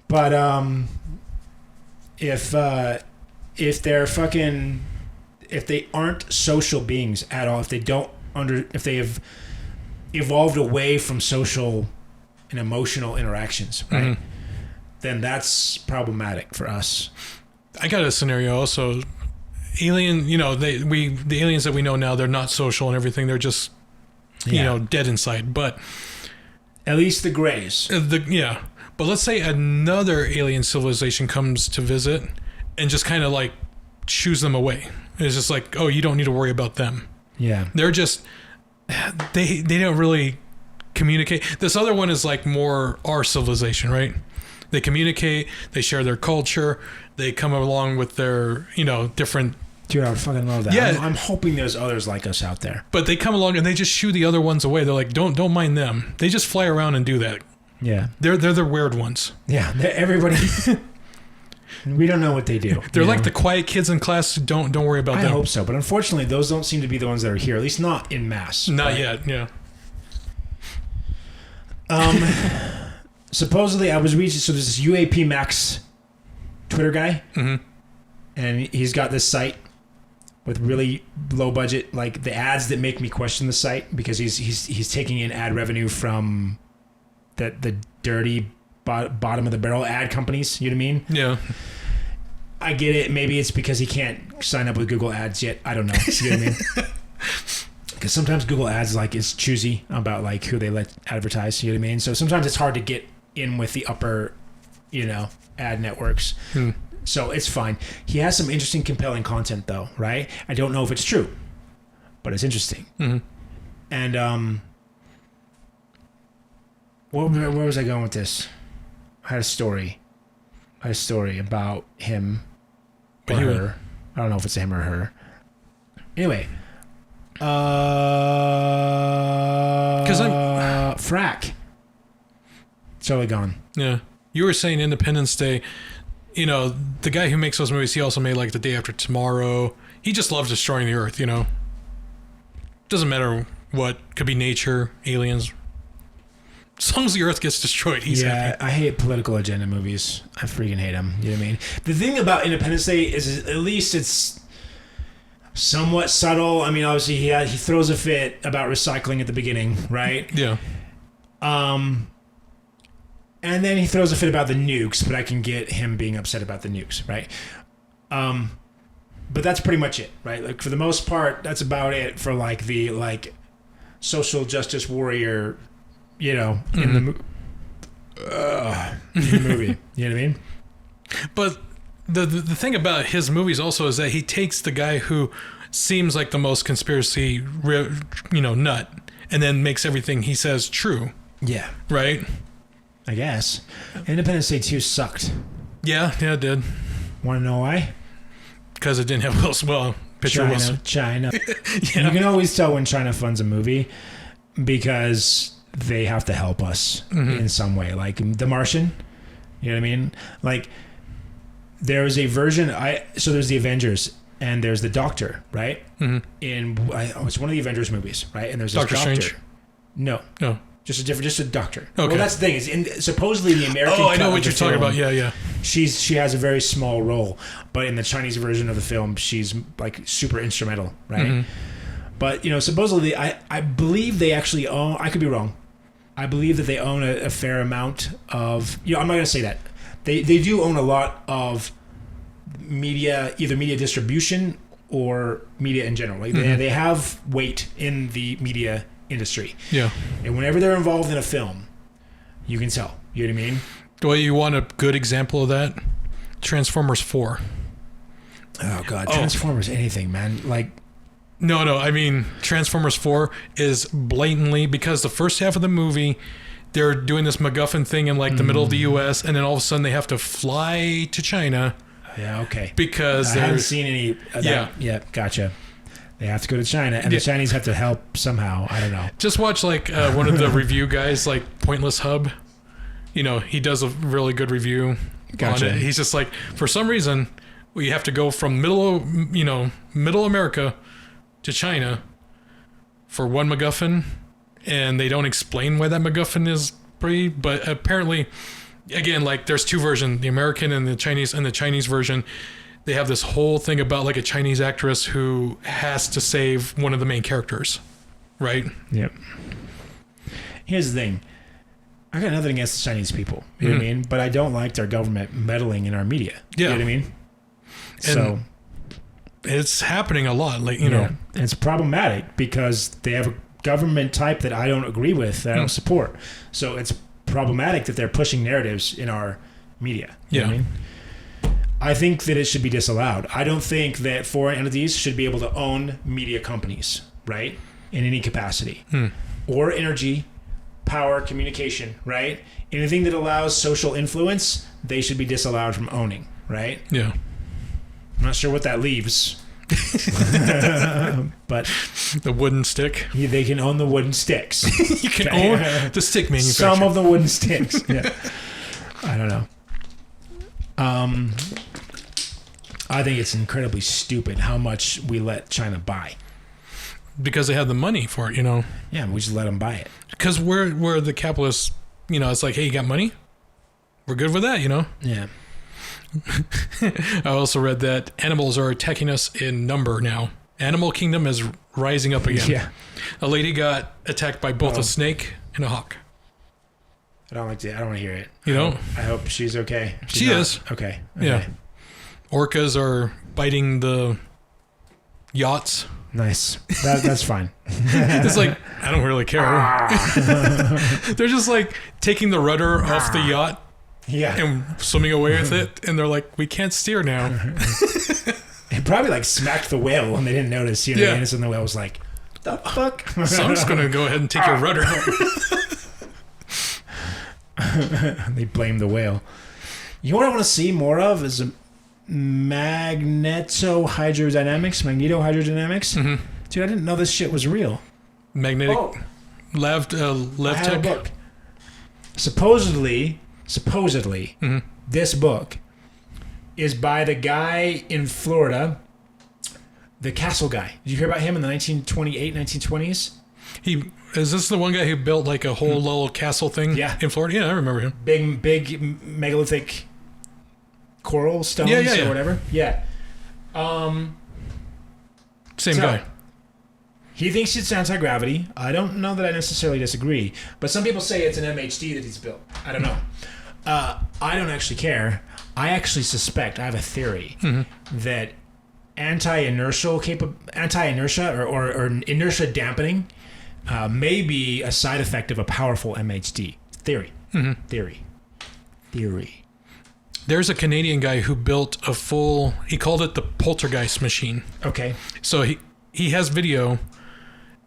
But if they aren't social beings at all, if they have evolved away from social and emotional interactions, right? Mm-hmm. Then that's problematic for us. I got a scenario also. Alien, the aliens that we know now, they're not social and everything. They're just, dead inside. But at least the Greys. But let's say another alien civilization comes to visit and just kind of like shoos them away. It's just like, oh, you don't need to worry about them. Yeah. They're just, they don't really communicate. This other one is like more our civilization, right? They communicate, they share their culture, they come along with their, different... Dude, I would fucking love that. Yeah. I'm hoping there's others like us out there. But they come along and they just shoo the other ones away. They're like, don't mind them. They just fly around and do that. Yeah. They're the weird ones. Yeah. Everybody... We don't know what they do. They're like the quiet kids in class. Don't worry about them. I hope so. But unfortunately, those don't seem to be the ones that are here. At least not in mass. Not yet, yeah. Supposedly, I was reading... So there's this UAP Max Twitter guy. Mm-hmm. and he's got this site with really low budget, like the ads that make me question the site, because he's taking in ad revenue from the dirty bottom of the barrel ad companies. You know what I mean? Yeah. I get it. Maybe it's because he can't sign up with Google Ads yet. I don't know. You know what I mean? Because sometimes Google Ads is choosy about who they let advertise. You know what I mean? So sometimes it's hard to get in with the upper, ad networks. So it's fine. He has some interesting, compelling content, though, right? I don't know if it's true, but it's interesting. Mm-hmm. And where was I going with this? I had a story about him or her. I don't know if it's him or her. Anyway, because frack. Totally gone. Yeah, you were saying Independence Day. The guy who makes those movies, he also made The Day After Tomorrow. He just loves destroying the earth. Doesn't matter what. Could be nature, aliens. As long as the earth gets destroyed, he's happy. I hate political agenda movies. I freaking hate them. You know what I mean? The thing about Independence Day is at least it's somewhat subtle. I mean, obviously he throws a fit about recycling at the beginning, right? Yeah. And then he throws a fit about the nukes, but I can get him being upset about the nukes, right? But that's pretty much it, right? For the most part, that's about it for the social justice warrior, in the movie. You know what I mean? But the thing about his movies also is that he takes the guy who seems like the most conspiracy, nut, and then makes everything he says true. Yeah. Right? I guess. Independence Day 2 sucked. Yeah, it did. Want to know why? Because it didn't have China. Yeah. You can always tell when China funds a movie because they have to help us in some way. Like The Martian, you know what I mean? There's a version. So there's the Avengers and there's the Doctor, right? Mm-hmm. It's one of the Avengers movies, right? And there's Doctor this Doctor. Strange. No. Just a doctor. Okay. Well, that's the thing. Is supposedly the American. Oh, I know what you're talking about. Yeah. She has a very small role, but in the Chinese version of the film, she's super instrumental, right? Mm-hmm. But supposedly, I believe they actually own. I could be wrong. I believe that they own a fair amount of. I'm not going to say that. They do own a lot of media, either media distribution or media in general. They have weight in the media industry. Yeah. And whenever they're involved in a film, you can tell. You know what I mean? Well, you want a good example of that? Transformers 4. Oh, God. Transformers, anything, man. No. I mean, Transformers 4 is blatantly, because the first half of the movie, they're doing this MacGuffin thing in the middle of the U.S., and then all of a sudden they have to fly to China. Yeah, okay. Because I haven't seen any of that. Yeah, gotcha. They have to go to China, and the Chinese have to help somehow. I don't know. Just watch one of the review guys, Pointless Hub. He does a really good review on it. He's just for some reason, we have to go from middle America to China for one MacGuffin, and they don't explain why that MacGuffin is free. But apparently, again, there's two versions: the American and the Chinese. And the Chinese version, they have this whole thing about a Chinese actress who has to save one of the main characters, right? Yep. Here's the thing. I got nothing against the Chinese people, you know what I mean? But I don't like their government meddling in our media. Yeah. You know what I mean? And it's happening a lot. And it's problematic because they have a government type that I don't agree with, that I don't support. So it's problematic that they're pushing narratives in our media. You know what I mean? I think that it should be disallowed. I don't think that foreign entities should be able to own media companies, right? In any capacity. Or energy, power, communication, right? Anything that allows social influence, they should be disallowed from owning, right? Yeah. I'm not sure what that leaves. But the wooden stick. They can own the wooden sticks. You can own the stick manufacturer. Some of the wooden sticks. Yeah. I don't know. I think it's incredibly stupid how much we let China buy. Because they have the money for it, Yeah, we just let them buy it. Because we're the capitalists, it's hey, you got money? We're good with that, Yeah. I also read that animals are attacking us in number now. Animal kingdom is rising up again. Yeah. A lady got attacked by both a snake and a hawk. I don't want to hear it. You don't? I hope she's okay. She is. Okay. Yeah. Orcas are biting the yachts. Nice. That's fine. It's like, I don't really care. They're just like taking the rudder off the yacht and swimming away with it. And they're like, we can't steer now. It probably like smacked the whale when they didn't notice. You know, and the whale was like, the fuck? So I'm just going to go ahead and take your rudder. They blame the whale. You know what I want to see more of is magnetohydrodynamics. Mm-hmm. Dude, I didn't know this shit was real. Magnetic Lev I have a Tech. book. Supposedly, this book is by the guy in Florida, the castle guy. Did you hear about him in the 1920s? Is this the one guy who built like a whole little castle thing in Florida? Yeah, I remember him. Big megalithic coral stones or whatever. Yeah. Same guy. He thinks it's anti-gravity. I don't know that I necessarily disagree, but some people say it's an MHD that he's built. I don't know. I don't actually care. I actually suspect, I have a theory, that anti-inertia or inertia dampening may be a side effect of a powerful MHD. Theory. There's a Canadian guy who built he called it the poltergeist machine. Okay. So he has video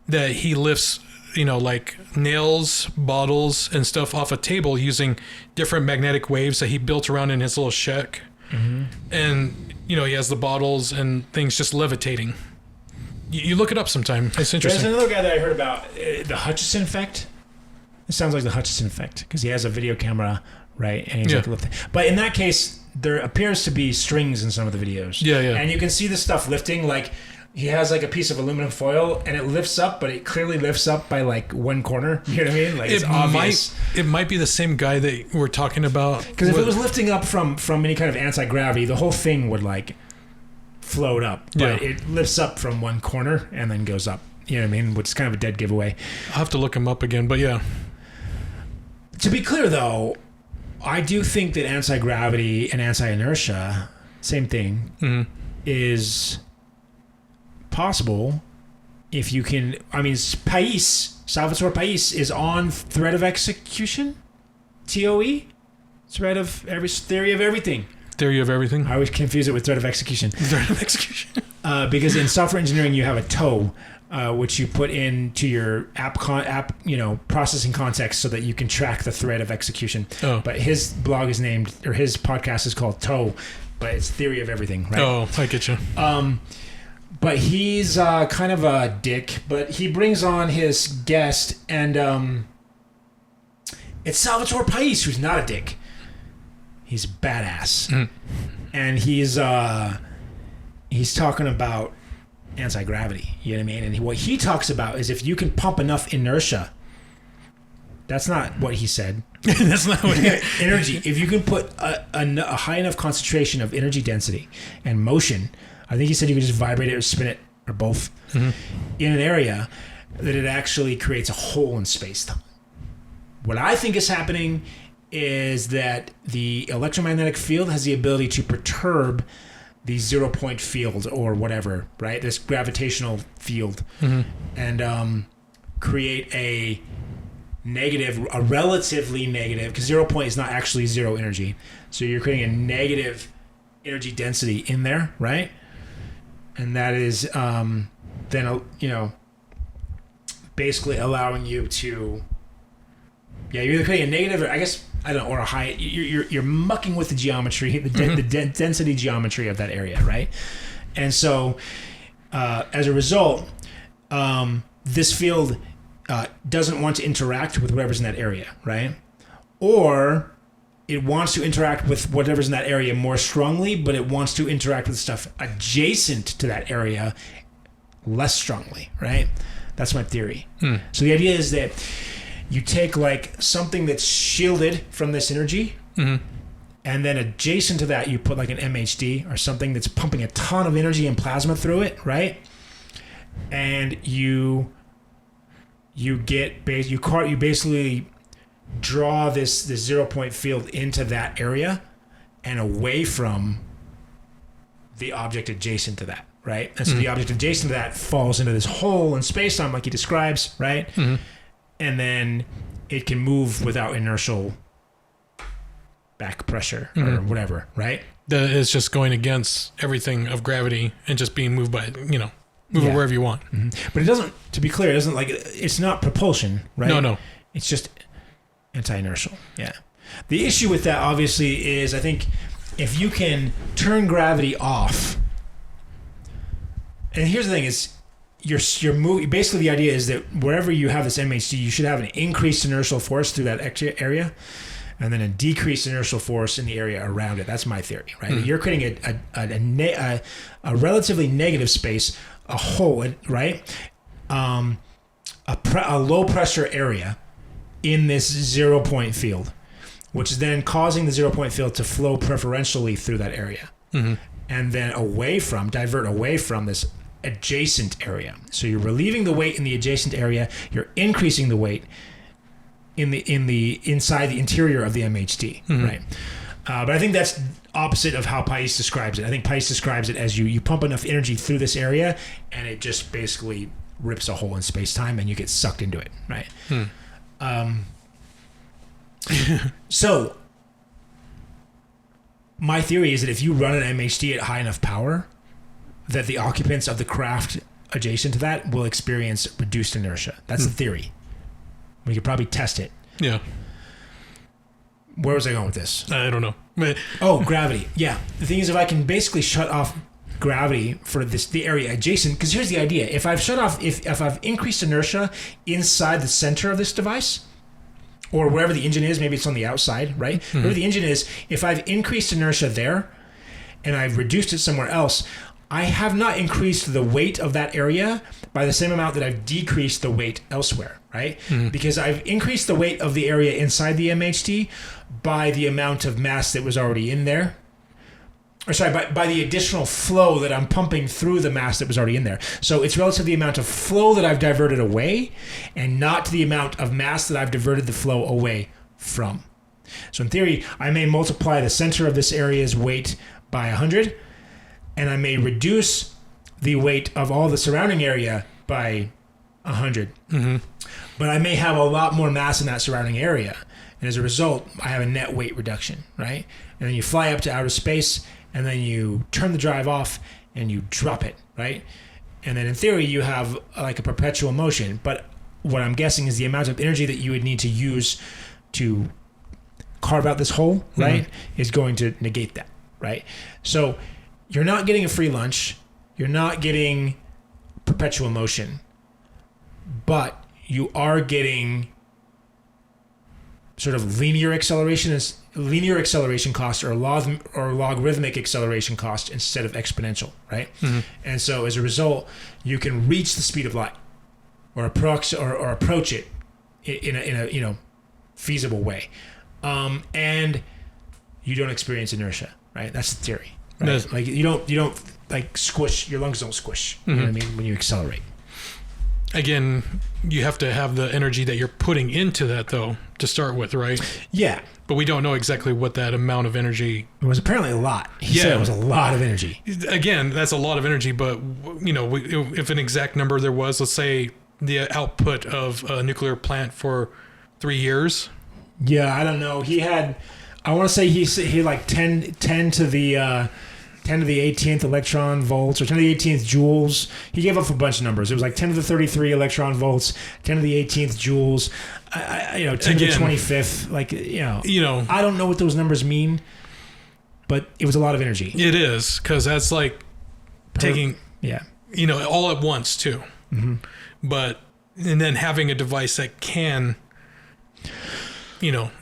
that he lifts, like nails, bottles, and stuff off a table using different magnetic waves that he built around in his little shack. Mm-hmm. And, he has the bottles and things just levitating. You look it up sometime. It's interesting. There's another guy that I heard about, the Hutchison effect. It sounds like the Hutchison effect because he has a video camera, right? And he's like lifting. But in that case, there appears to be strings in some of the videos. Yeah. And you can see the stuff lifting, like he has like a piece of aluminum foil and it lifts up, but it clearly lifts up by like one corner. You know what I mean? Like it's obvious. It might be the same guy that we're talking about. Because if it was lifting up from any kind of anti-gravity, the whole thing would like float up. But it lifts up from one corner and then goes up. You know what I mean? Which is kind of a dead giveaway. I'll have to look him up again, but yeah. To be clear though, I do think that anti-gravity and anti-inertia, same thing, is possible if you can. I mean, Salvatore Pais is on thread of execution, TOE, theory of everything. Theory of everything. I always confuse it with thread of execution. Thread of execution. Because in software engineering, you have a toe, which you put into your app, processing context so that you can track the thread of execution. Oh. But his blog is named, or his podcast is called Toe, but it's theory of everything, right? Oh, I get you. But he's kind of a dick, but he brings on his guest, and it's Salvatore Pais, who's not a dick. He's a badass. And he's talking about anti-gravity, you know what I mean? And what he talks about is if you can pump enough inertia, that's not what he said. That's not what energy. If you can put a high enough concentration of energy density and motion, I think he said you could just vibrate it or spin it or both in an area, that it actually creates a hole in space-time. What I think is happening is that the electromagnetic field has the ability to perturb the 0-point field or whatever, right? This gravitational field, and create a relatively negative, because 0 point is not actually zero energy. So you're creating a negative energy density in there, right? And that is then, basically allowing you to, you're either creating a negative, or I guess, I don't know, or a high. You're mucking with the geometry, the density geometry of that area, right? And so, as a result, this field doesn't want to interact with whatever's in that area, right? Or it wants to interact with whatever's in that area more strongly, but it wants to interact with stuff adjacent to that area less strongly, right? That's my theory. So the idea is that you take like something that's shielded from this energy, And then adjacent to that, you put like an MHD or something that's pumping a ton of energy and plasma through it, right? And you basically draw this 0 point field into that area and away from the object adjacent to that, right? And so the object adjacent to that falls into this hole in space-time like he describes, right? And then it can move without inertial back pressure or whatever, right? That is just going against everything of gravity and just being moved by, move it wherever you want. But it doesn't, to be clear, it doesn't it's not propulsion, right? No. It's just anti-inertial. Yeah. The issue with that obviously is, I think, if you can turn gravity off, and here's the thing is, you're moving, basically the idea is that wherever you have this MHD, you should have an increased inertial force through that area, and then a decreased inertial force in the area around it. That's my theory, right? You're creating a relatively negative space, a hole, right? A low pressure area in this 0 point field, which is then causing the 0 point field to flow preferentially through that area, and then divert away from this adjacent area. So you're relieving the weight in the adjacent area. You're increasing the weight in the inside the interior of the MHD, right? But I think that's opposite of how Pais describes it. I think Pais describes it as you pump enough energy through this area, and it just basically rips a hole in space-time, and you get sucked into it, right? So my theory is that if you run an MHD at high enough power, that the occupants of the craft adjacent to that will experience reduced inertia. That's the theory. We could probably test it. Yeah. Where was I going with this? I don't know. Oh, gravity. Yeah. The thing is, if I can basically shut off gravity for the area adjacent, because here's the idea. If I've shut off, if I've increased inertia inside the center of this device, or wherever the engine is, maybe it's on the outside, right? Wherever the engine is, if I've increased inertia there and I've reduced it somewhere else, I have not increased the weight of that area by the same amount that I've decreased the weight elsewhere, right? Because I've increased the weight of the area inside the MHD by the amount of mass that was already in there. Or sorry, by the additional flow that I'm pumping through the mass that was already in there. So it's relative to the amount of flow that I've diverted away and not to the amount of mass that I've diverted the flow away from. So in theory, I may multiply the center of this area's weight by 100, and I may reduce the weight of all the surrounding area by 100. But I may have a lot more mass in that surrounding area. And as a result, I have a net weight reduction, right? And then you fly up to outer space, and then you turn the drive off, and you drop it, right? And then in theory, you have like a perpetual motion. But what I'm guessing is the amount of energy that you would need to use to carve out this hole, right, is going to negate that, right? So you're not getting a free lunch. You're not getting perpetual motion. But you are getting sort of linear acceleration cost or logarithmic acceleration cost instead of exponential, right? And so as a result, you can reach the speed of light or approach it in a feasible way, and you don't experience inertia, right? That's the theory. Right? Like you don't like squish, your lungs don't squish. You know what I mean? When you accelerate. Again, you have to have the energy that you're putting into that, though, to start with, right? Yeah. But we don't know exactly what that amount of energy... It was apparently a lot. He said it was a lot of energy. Again, that's a lot of energy, but, if an exact number there was, let's say the output of a nuclear plant for 3 years. Yeah, I don't know. He had... I want to say he like 10 to the... 10 to the 18th electron volts or 10 to the 18th joules. He gave up a bunch of numbers. It was like 10 to the 33 electron volts, 10 to the 18th joules, 10 to the 25th. Like, I don't know what those numbers mean, but it was a lot of energy. It is, because that's like taking, all at once too. But, and then having a device that can...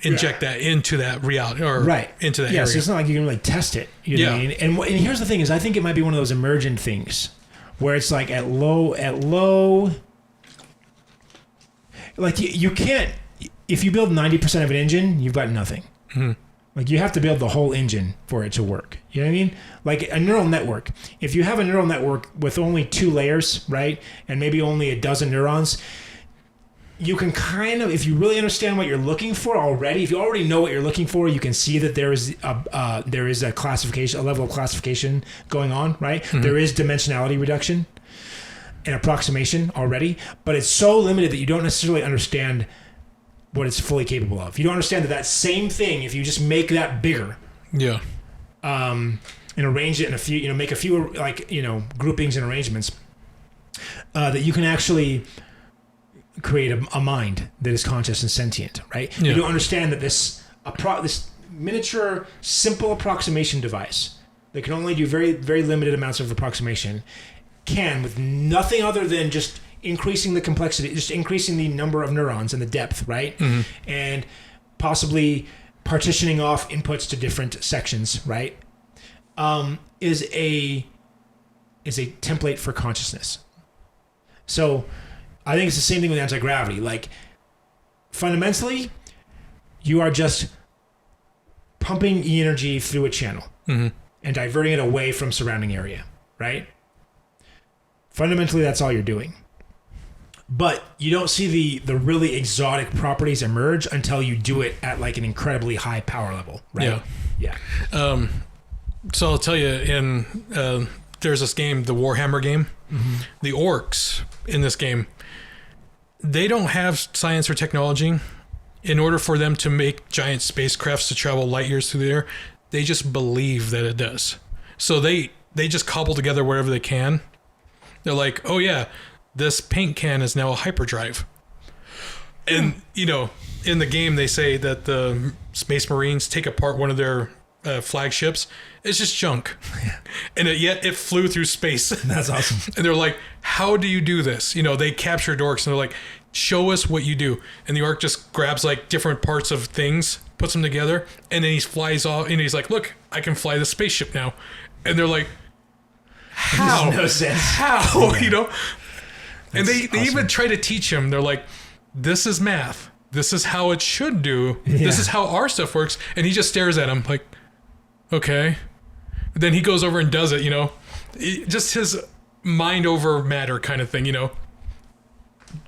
inject that into that reality or into that area. So it's not like you can really test it. You know what I mean? And here's the thing is I think it might be one of those emergent things where it's like at low, like you can't, if you build 90% of an engine, you've got nothing. Like Like you have to build the whole engine for it to work. You know what I mean? Like a neural network. If you have a neural network with only 2 layers, right, and maybe only a dozen neurons, you can kind of, if you really understand what you're looking for already, if you already know what you're looking for, you can see that there is a classification, a level of classification going on, right? Mm-hmm. There is dimensionality reduction and approximation already, but it's so limited that you don't necessarily understand what it's fully capable of. You don't understand that same thing, if you just make that bigger, and arrange it in a few, make a few groupings and arrangements, that you can actually create a mind that is conscious and sentient, right? You don't understand that this miniature, simple approximation device that can only do very, very limited amounts of approximation can, with nothing other than just increasing the complexity, just increasing the number of neurons and the depth, right? Mm-hmm. And possibly partitioning off inputs to different sections, right? Is a template for consciousness. So I think it's the same thing with anti-gravity. Like, fundamentally, you are just pumping E energy through a channel and diverting it away from surrounding area, right? Fundamentally, that's all you're doing. But you don't see the really exotic properties emerge until you do it at like an incredibly high power level, right? Yeah. So I'll tell you, there's this game, the Warhammer game. Mm-hmm. The orcs in this game, they don't have science or technology. In order for them to make giant spacecrafts to travel light years through the air, they just believe that it does. So they just cobble together whatever they can. They're like, oh yeah, this paint can is now a hyperdrive. And, in the game, they say that the Space Marines take apart one of their flagships. It's just junk. And yet it flew through space. That's awesome. And they're like, how do you do this? They captured orcs and they're like, show us what you do. And the orc just grabs like different parts of things, puts them together, and then he flies off and he's like, look, I can fly the spaceship now. And they're like, how? No sense. How? And That's they awesome. even try to teach him. They're like, this is math. This is how it should do. Yeah. This is how our stuff works. And he just stares at him like, okay. Then he goes over and does it, just his mind over matter kind of thing,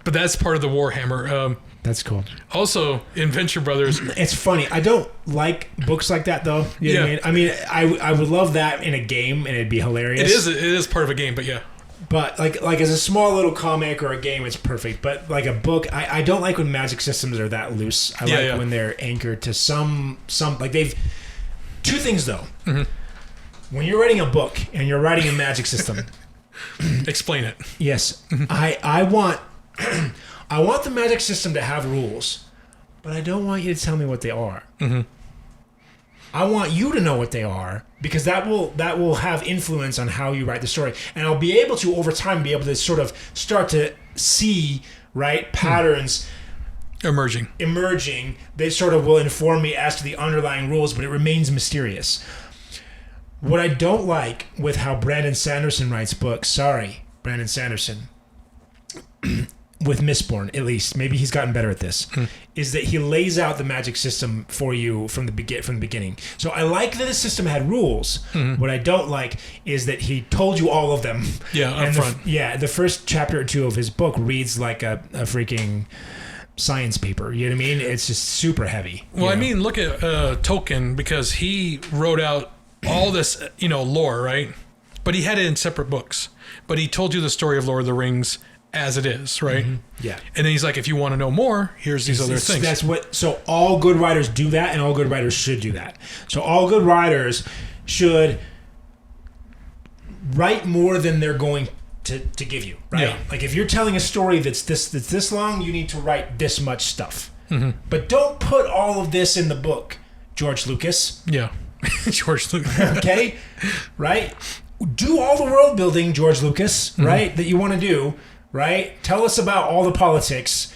But that's part of the Warhammer. That's cool. Also, in Venture Brothers. It's funny. I don't like books like that, though. You know what I mean? I would love that in a game, and it'd be hilarious. It is part of a game, but yeah. But like as a small little comic or a game, it's perfect. But like a book, I don't like when magic systems are that loose. I like when they're anchored to some like they've. Two things though. Mm-hmm. When you're writing a book and you're writing a magic system, explain it. Yes, I want the magic system to have rules, but I don't want you to tell me what they are. Mm-hmm. I want you to know what they are, because that will have influence on how you write the story, and I'll be able to over time be able to sort of start to see patterns. Emerging. They sort of will inform me as to the underlying rules, but it remains mysterious. What I don't like with how Brandon Sanderson writes books, Brandon Sanderson, with Mistborn at least, maybe he's gotten better at this, is that he lays out the magic system for you from the beginning. So I like that the system had rules. Mm-hmm. What I don't like is that he told you all of them. Yeah, up front. The first chapter or two of his book reads like a freaking science paper. You know what I mean? It's just super heavy. Well, I mean, look at Tolkien, because he wrote out all this, lore, right? But he had it in separate books. But he told you the story of Lord of the Rings as it is, right? Mm-hmm. Yeah. And then he's like, if you want to know more, here's these other things. So all good writers do that, and all good writers should do that. So all good writers should write more than they're going to give you, right? Yeah. Like if you're telling a story that's this long, you need to write this much stuff. Mm-hmm. But don't put all of this in the book, George Lucas. Yeah. George Lucas. Okay? Right? Do all the world building, George Lucas, right? That you want to do, right? Tell us about all the politics.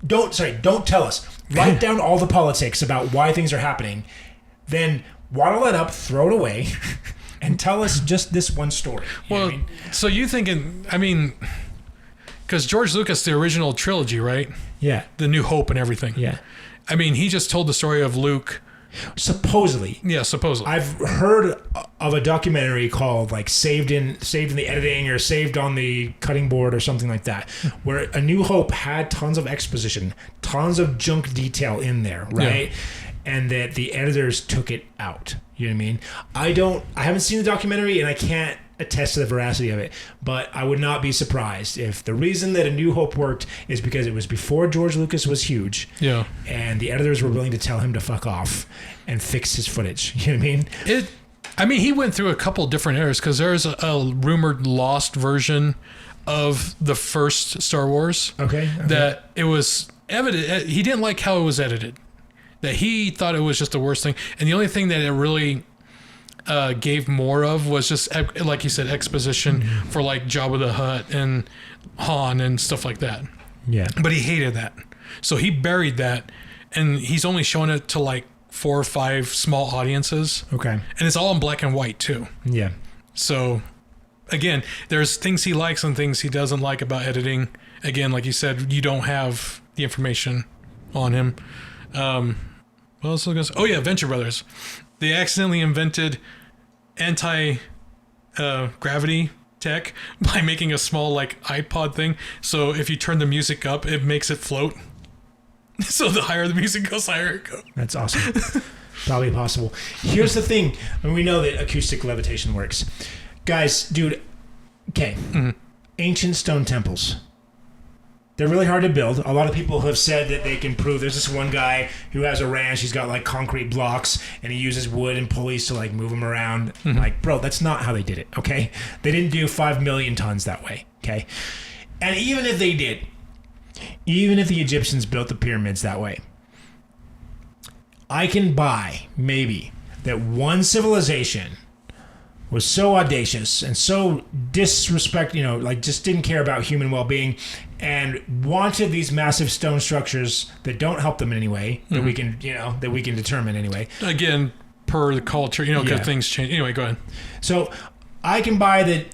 Don't tell us. Write down all the politics about why things are happening. Then waddle it up, throw it away, and tell us just this one story. Well, so you thinking, because George Lucas, the original trilogy, right? Yeah. The New Hope and everything. Yeah. He just told the story of Luke Supposedly. Yeah, supposedly. I've heard of a documentary called like saved in the editing or saved on the cutting board or something like that, where A New Hope had tons of exposition, tons of junk detail in there, right? Yeah. And that the editors took it out. You know what I mean? I haven't seen the documentary and I can't attest to the veracity of it, but I would not be surprised if the reason that A New Hope worked is because it was before George Lucas was huge. Yeah. And the editors were willing to tell him to fuck off and fix his footage. You know what I mean? He went through a couple different eras because there's a rumored lost version of the first Star Wars. Okay. That it was evident. He didn't like how it was edited. That he thought it was just the worst thing. And the only thing that it really gave more of was just, like you said, exposition for like Jabba the Hutt and Han and stuff like that. Yeah. But he hated that. So he buried that, and he's only showing it to like 4 or 5 small audiences. Okay. And it's all in black and white too. Yeah. So again, there's things he likes and things he doesn't like about editing. Again, like you said, you don't have the information on him. What else was I gonna say? Oh yeah, Venture Brothers. They accidentally invented anti-gravity tech by making a small like iPod thing. So if you turn the music up, it makes it float. So the higher the music goes, higher it goes. That's awesome. Probably possible. Here's the thing. And we know that acoustic levitation works. Guys, dude, okay. Ancient stone temples. They're really hard to build. A lot of people have said that they can prove. There's this one guy who has a ranch. He's got like concrete blocks and he uses wood and pulleys to like move them around. Like, bro, that's not how they did it, okay? They didn't do 5 million tons that way, okay? And even if they did, even if the Egyptians built the pyramids that way, I can buy maybe that one civilization was so audacious and so like just didn't care about human well-being and wanted these massive stone structures that don't help them in any way, that we can determine anyway. Again, per the culture, because things change. Anyway, go ahead. So I can buy that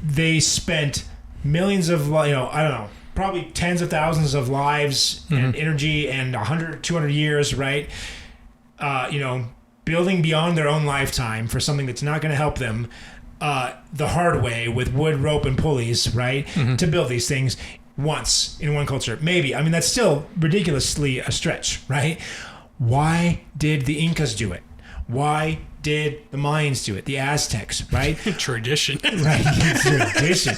they spent millions of, I don't know, probably tens of thousands of lives and energy and 100, 200 years, right? Building beyond their own lifetime for something that's not going to help them the hard way with wood, rope, and pulleys, right? To build these things once in one culture. Maybe. I mean, that's still ridiculously a stretch, right? Why did the Incas do it? Why did the Mayans do it? The Aztecs, right? Tradition. Right, tradition.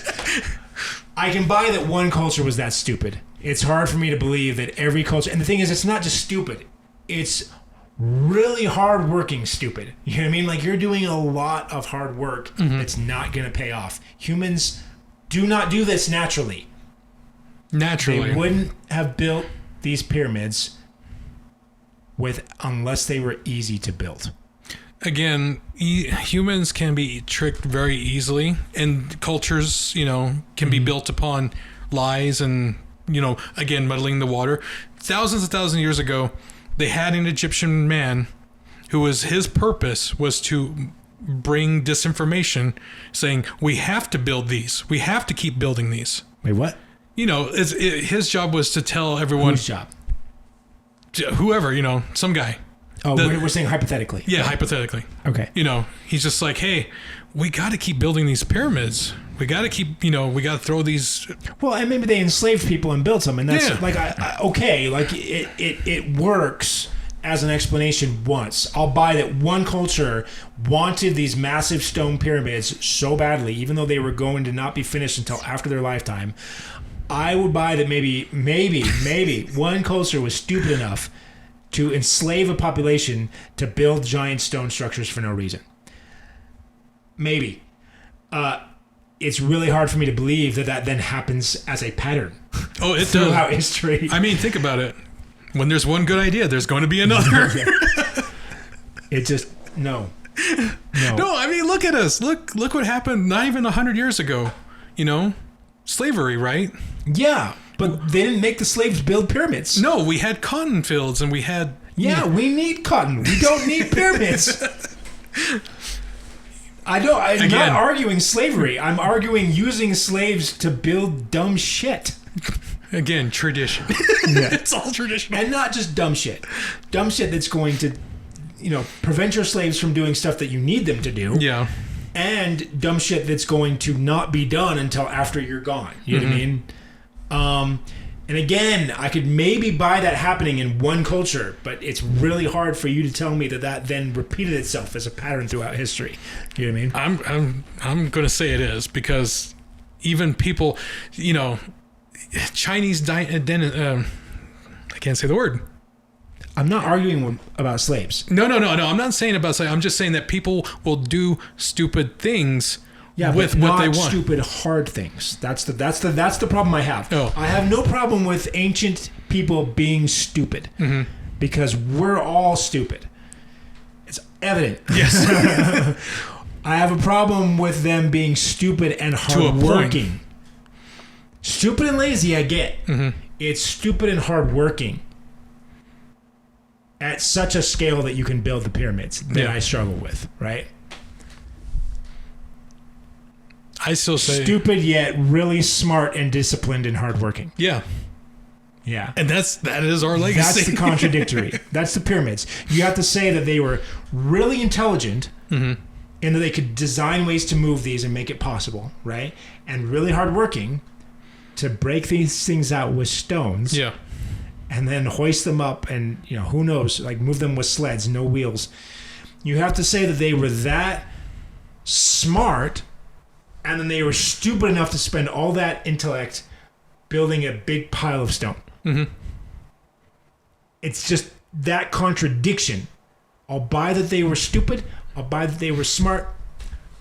I can buy that one culture was that stupid. It's hard for me to believe that every culture... And the thing is, it's not just stupid. It's really hard-working stupid. You know what I mean? Like, you're doing a lot of hard work that's not going to pay off. Humans do not do this naturally. They wouldn't have built these pyramids unless they were easy to build. Again, humans can be tricked very easily, and cultures, can be built upon lies and, again, muddling the water. Thousands and thousands of years ago, they had an Egyptian man his purpose was to bring disinformation saying, we have to build these. We have to keep building these. Wait, what? His job was to tell everyone. Whose job? Whoever, some guy. Oh, we're saying hypothetically. Yeah, hypothetically. Okay. He's just like, hey, we got to keep building these pyramids. We got to keep, we got to throw these. Well, and maybe they enslaved people and built them, and that's okay. Like it works as an explanation once. I'll buy that one culture wanted these massive stone pyramids so badly, even though they were going to not be finished until after their lifetime. I would buy that maybe one culture was stupid enough to enslave a population to build giant stone structures for no reason. Maybe. It's really hard for me to believe that then happens as a pattern. Oh, it does. Throughout history. I mean, think about it. When there's one good idea, there's going to be another. It just, no. No, I mean, look at us. Look what happened not even 100 years ago. Slavery, right? Yeah, but they didn't make the slaves build pyramids. No, we had cotton fields and we had... Yeah, we need cotton. We don't need pyramids. I'm not arguing slavery. I'm arguing using slaves to build dumb shit. Again, tradition. Yeah. It's all traditional. And not just dumb shit. Dumb shit that's going to prevent your slaves from doing stuff that you need them to do. Yeah. And dumb shit that's going to not be done until after you're gone. You know what I mean? And again, I could maybe buy that happening in one culture, but it's really hard for you to tell me that then repeated itself as a pattern throughout history. You know what I mean? I'm going to say it is, because even people, Chinese I can't say the word. I'm not arguing about slaves. No. I'm not saying about slaves. I'm just saying that people will do stupid things with but what they not want. Stupid hard things. That's the problem I have. Oh. I have no problem with ancient people being stupid, because we're all stupid. It's evident. Yes. I have a problem with them being stupid and hardworking. Stupid and lazy, I get. It's stupid and hardworking at such a scale that you can build the pyramids that I struggle with, right? I still say stupid yet really smart and disciplined and hardworking. Yeah. Yeah. And that is our legacy. That's the contradictory. That's the pyramids. You have to say that they were really intelligent and that they could design ways to move these and make it possible, right? And really hardworking to break these things out with stones. Yeah. And then hoist them up and, who knows, like move them with sleds, no wheels. You have to say that they were that smart, and then they were stupid enough to spend all that intellect building a big pile of stone. It's just that contradiction. I'll buy that they were stupid. I'll buy that they were smart.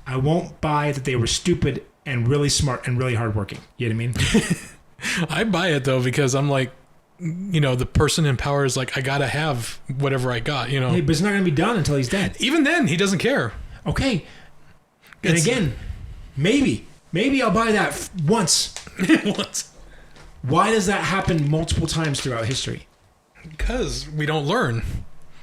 I won't buy that they were stupid and really smart and really hardworking. You know what I mean? I buy it, though, because I'm like, the person in power is like, I gotta have whatever I got, Hey, but it's not gonna be done until he's dead. Even then, he doesn't care. Okay. And again, maybe I'll buy that once. Once. Why does that happen multiple times throughout history? Because we don't learn.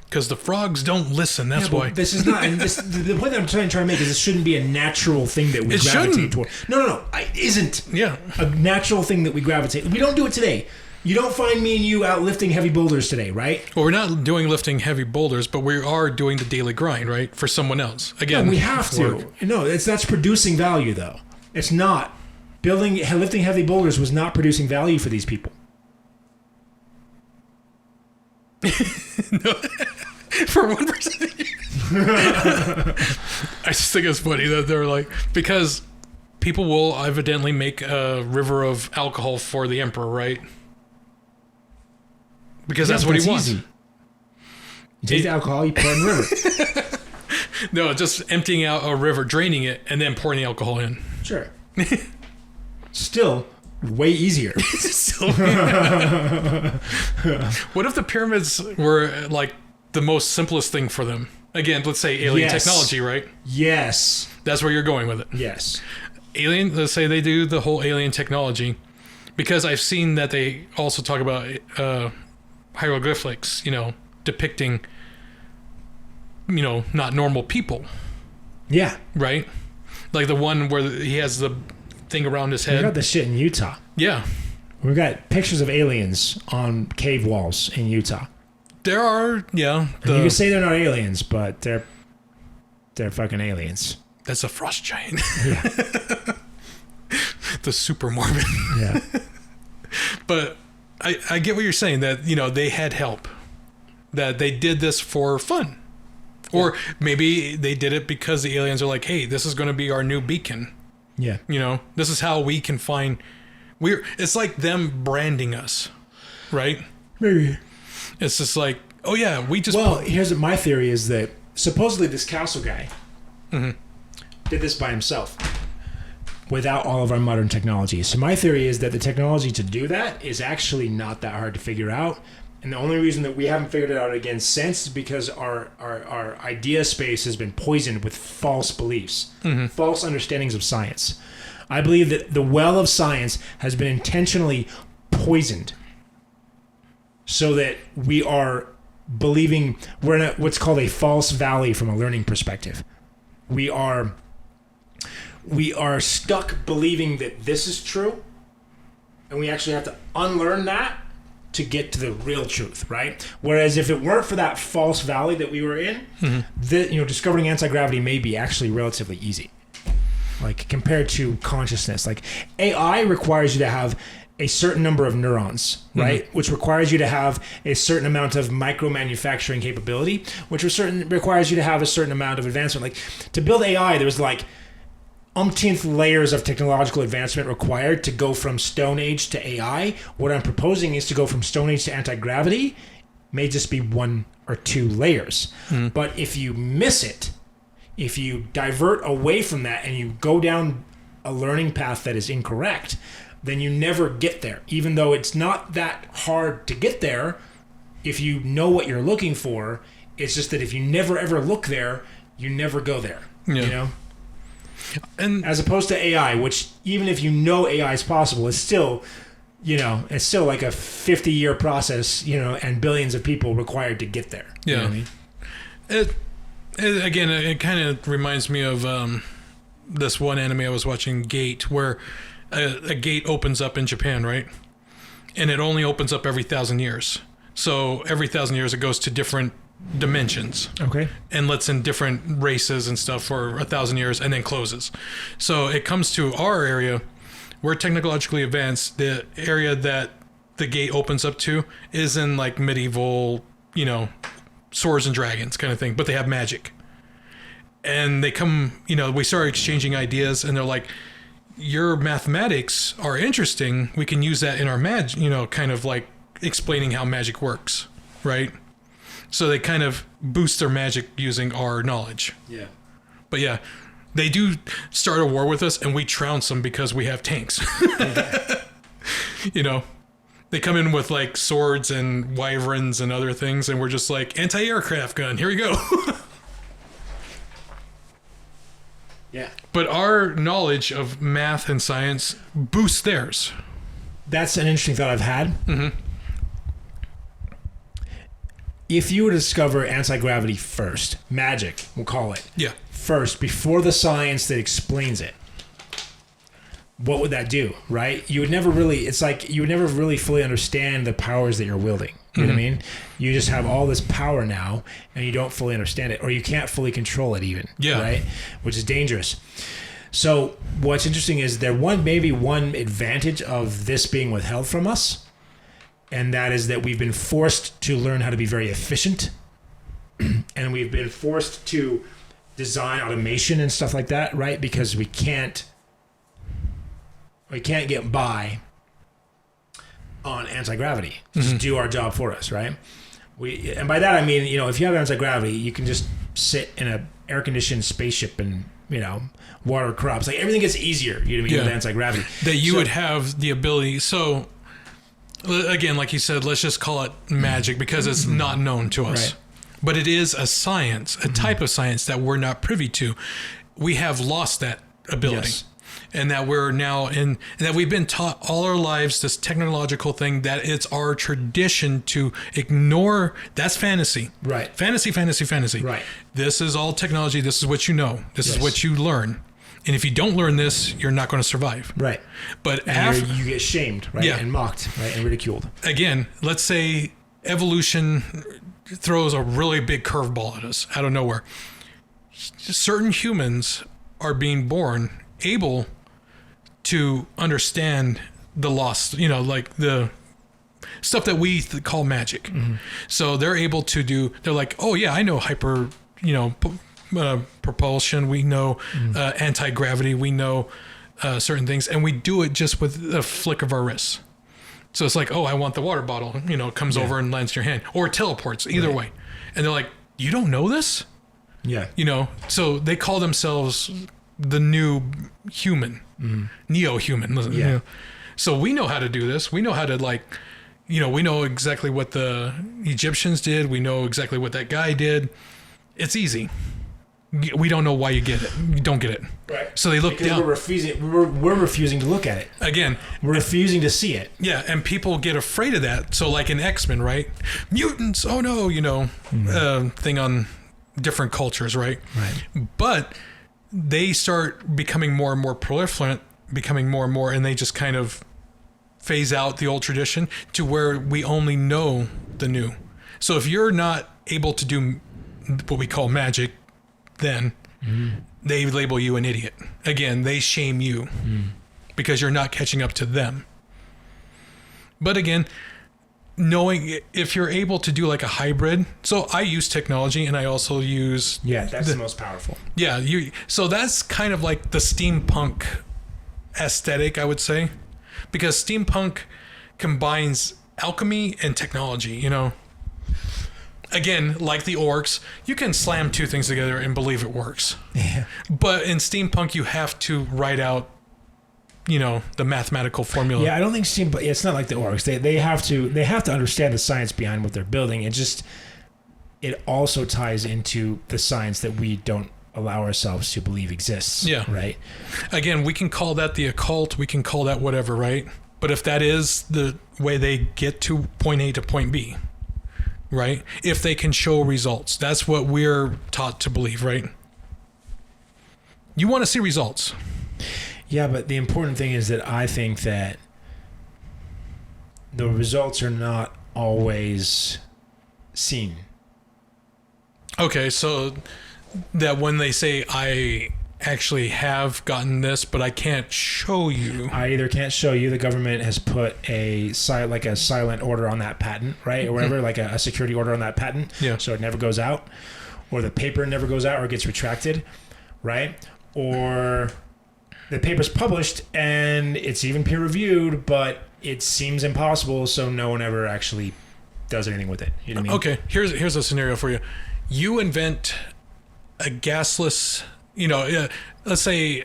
Because the frogs don't listen. That's why. This is not. And the point that I'm trying to make is this shouldn't be a natural thing that we gravitate toward. No. It isn't. Yeah. A natural thing that we gravitate. We don't do it today. You don't find me and you out lifting heavy boulders today, right? Well, we're not doing lifting heavy boulders, but we are doing the daily grind, right? For someone else. Again, we have to. No, that's producing value, though. It's not. Lifting heavy boulders was not producing value for these people. No. For one person. I just think it's funny that they're like, because people will evidently make a river of alcohol for the emperor, right? Because that's what he wants. Easy. You take the alcohol, you pour it in the river. No, just emptying out a river, draining it, and then pouring the alcohol in. Sure. Still way easier. What if the pyramids were like the most simplest thing for them? Again, let's say alien technology, right? Yes. That's where you're going with it. Yes. Alien, let's say they do the whole alien technology, because I've seen that they also talk about hieroglyphics, depicting, not normal people. Yeah. Right? Like the one where he has the thing around his head. We got this shit in Utah. Yeah. We've got pictures of aliens on cave walls in Utah. There are, yeah. You can say they're not aliens, but they're fucking aliens. That's a frost giant. Yeah. The super morbid. Yeah. But I get what you're saying, that, they had help. That they did this for fun. Or maybe they did it because the aliens are like, hey, this is going to be our new beacon. Yeah. This is how we can find... It's like them branding us, right? Maybe. It's just like, oh yeah, we just... Well, here's what my theory is, that supposedly this castle guy did this by himself without all of our modern technology. So my theory is that the technology to do that is actually not that hard to figure out. And the only reason that we haven't figured it out again since is because our idea space has been poisoned with false beliefs, false understandings of science. I believe that the well of science has been intentionally poisoned so that we are believing we're in what's called a false valley from a learning perspective. We are stuck believing that this is true, and we actually have to unlearn that to get to the real truth, right? Whereas if it weren't for that false valley that we were in, discovering anti-gravity may be actually relatively easy. Like compared to consciousness, like AI requires you to have a certain number of neurons, right? Which requires you to have a certain amount of micro manufacturing capability, which requires you to have a certain amount of advancement. Like to build AI, there was like umpteenth layers of technological advancement required to go from Stone Age to AI. What I'm proposing is to go from Stone Age to anti-gravity. May just be 1 or 2 layers. But if you miss it, if you divert away from that and you go down a learning path that is incorrect, then you never get there. Even though it's not that hard to get there, if you know what you're looking for, it's just that if you never ever look there, you never go there. Yeah. You know? And as opposed to AI, which even if you know AI is possible, it's still, it's still like a 50-year process, and billions of people required to get there. Yeah. You know what I mean? It kind of reminds me of this one anime I was watching, Gate, where a gate opens up in Japan, right? And it only opens up every 1,000 years. So every 1,000 years it goes to different dimensions. Okay. And lets in different races and stuff for 1,000 years and then closes. So it comes to our area. We're technologically advanced. The area that the gate opens up to is in like medieval, swords and dragons kind of thing, but they have magic. And they come, we start exchanging ideas and they're like, your mathematics are interesting. We can use that in our kind of like explaining how magic works, right? So they kind of boost their magic using our knowledge. Yeah. But yeah, they do start a war with us and we trounce them because we have tanks. They come in with like swords and wyverns and other things and we're just like, anti-aircraft gun, here we go. Yeah. But our knowledge of math and science boosts theirs. That's an interesting thought I've had. If you were to discover anti-gravity first, magic, we'll call it. Yeah. First, before the science that explains it, what would that do, right? You would never really fully understand the powers that you're wielding. You know what I mean? You just have all this power now and you don't fully understand it, or you can't fully control it even. Yeah. Right? Which is dangerous. So what's interesting is maybe one advantage of this being withheld from us, and that is that we've been forced to learn how to be very efficient and we've been forced to design automation and stuff like that, right? Because we can't get by on anti-gravity. Just do our job for us, right? And by that I mean, if you have anti-gravity, you can just sit in an air-conditioned spaceship and, water crops. Like everything gets easier, with anti-gravity. That you would have the ability. So again, like you said, let's just call it magic because it's not known to us. Right. But it is a science, a type of science that we're not privy to. We have lost that ability. Yes. And that we're now and that we've been taught all our lives this technological thing that it's our tradition to ignore. That's fantasy. Right. Fantasy. Right. This is all technology. This is what you know. This is what you learn. And if you don't learn this, you're not going to survive. Right. But you get shamed, right? Yeah. And mocked, right? And ridiculed. Again, let's say evolution throws a really big curveball at us out of nowhere. Certain humans are being born able to understand the lost, like the stuff that we call magic. So they're able to they're like, oh yeah, I know hyper, propulsion. We know anti-gravity. We know certain things. And we do it just with a flick of our wrists. So it's like, oh, I want the water bottle, it comes over and lands in your hand or it teleports either way. And they're like, you don't know this? Yeah. So they call themselves the new human, neo-human. Yeah. So we know how to do this. We know how to we know exactly what the Egyptians did. We know exactly what that guy did. It's easy. We don't know why you get it. You don't get it. Right. So they look down. We're refusing to look at it. Again. We're refusing to see it. Yeah, and people get afraid of that. So like in X-Men, right? Mutants, oh no, thing on different cultures, right? Right. But they start becoming more and more proliferant, becoming more and more, and they just kind of phase out the old tradition to where we only know the new. So if you're not able to do what we call magic, then they label you an idiot. Again, they shame you because you're not catching up to them. But again, knowing if you're able to do like a hybrid. So I use technology and I also use... Yeah, that's the most powerful. Yeah, so that's kind of like the steampunk aesthetic, I would say. Because steampunk combines alchemy and technology, you know. Again, like the orcs, you can slam two things together and believe it works. Yeah. But in steampunk, you have to write out, you know, the mathematical formula. Yeah, I don't think steampunk. It's not like the orcs. They have to understand the science behind what they're building. It also ties into the science that we don't allow ourselves to believe exists. Yeah. Right. Again, we can call that the occult. We can call that whatever, right? But if that is the way they get to point A to point B, right? If they can show results, that's what we're taught to believe, right? You want to see results. Yeah, but the important thing is that I think that the results are not always seen. Okay, so that when they say I actually have gotten this, but I can't show you. I either can't show you, the government has put a silent order on that patent, right? Or whatever, like a security order on that patent. Yeah. So it never goes out. Or the paper never goes out or gets retracted, right? Or the paper's published and it's even peer reviewed, but it seems impossible, so no one ever actually does anything with it. You know what I mean? Okay, here's a scenario for you. You invent a gasless, you know, let's say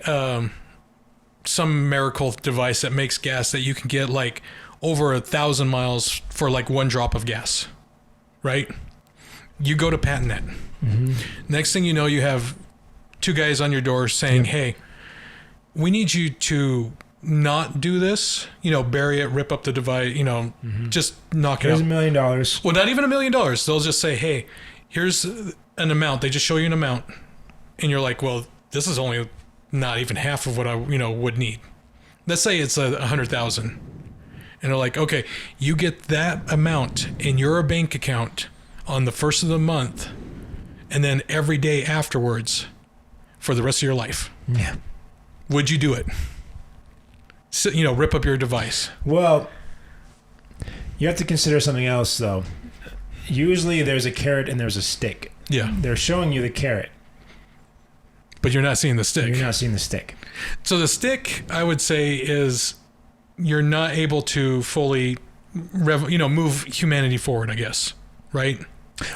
some miracle device that makes gas that you can get like over 1,000 miles for like one drop of gas, right? You go to patent that. Mm-hmm. Next thing you know, you have two guys on your door saying, hey, we need you to not do this, you know, bury it, rip up the device, you know, just knock Here's it out. $1 million. Well, not even $1 million. They'll just say, hey, here's an amount. They just show you an amount. And you're like, well, this is only not even half of what I, you know, would need. Let's say it's 100,000. And they're like, okay, you get that amount in your bank account on the first of the month, and then every day afterwards for the rest of your life. Yeah. Would you do it? So, you know, rip up your device. Well, you have to consider something else, though. Usually there's a carrot and there's a stick. Yeah. They're showing you the carrot. But you're not seeing the stick. You're not seeing the stick. So the stick, I would say, is you're not able to fully, move humanity forward, I guess. Right?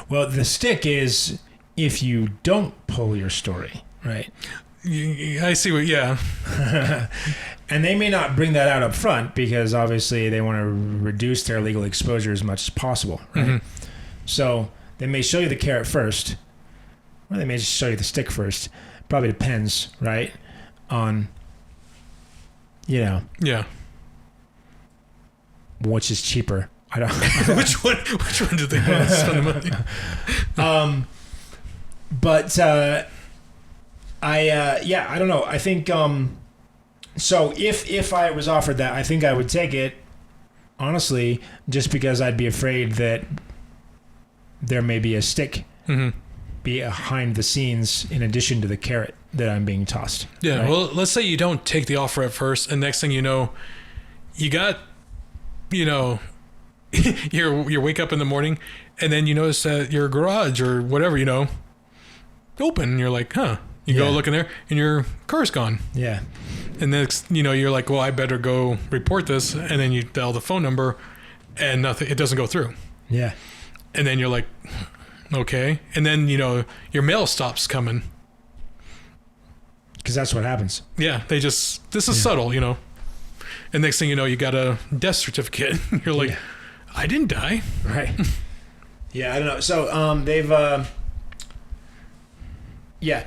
Well, the stick is if you don't pull your story, right? I see what, yeah. And they may not bring that out up front because obviously they want to reduce their legal exposure as much as possible, right? Mm-hmm. So they may show you the carrot first, or they may just show you the stick first. Probably depends, right? On, Yeah. Which is cheaper. I don't Which one do they want to spend the money? But I don't know. I think so if I was offered that, I think I would take it, honestly, just because I'd be afraid that there may be a stick behind the scenes in addition to the carrot that I'm being tossed. Yeah, right? well, let's say you don't take the offer at first, and next thing you know, you got, you wake up in the morning, and then you notice that your garage or whatever, open, and you're like, huh. You go look in there, and your car's gone. Yeah. And next, you're like, well, I better go report this, and then you dial the phone number, and nothing, it doesn't go through. Yeah. And then you're like, okay. And then, your mail stops coming. Because that's what happens. Yeah, this is subtle, And next thing you know, you got a death certificate. You're like, I didn't die. Right. Yeah, I don't know. So they've,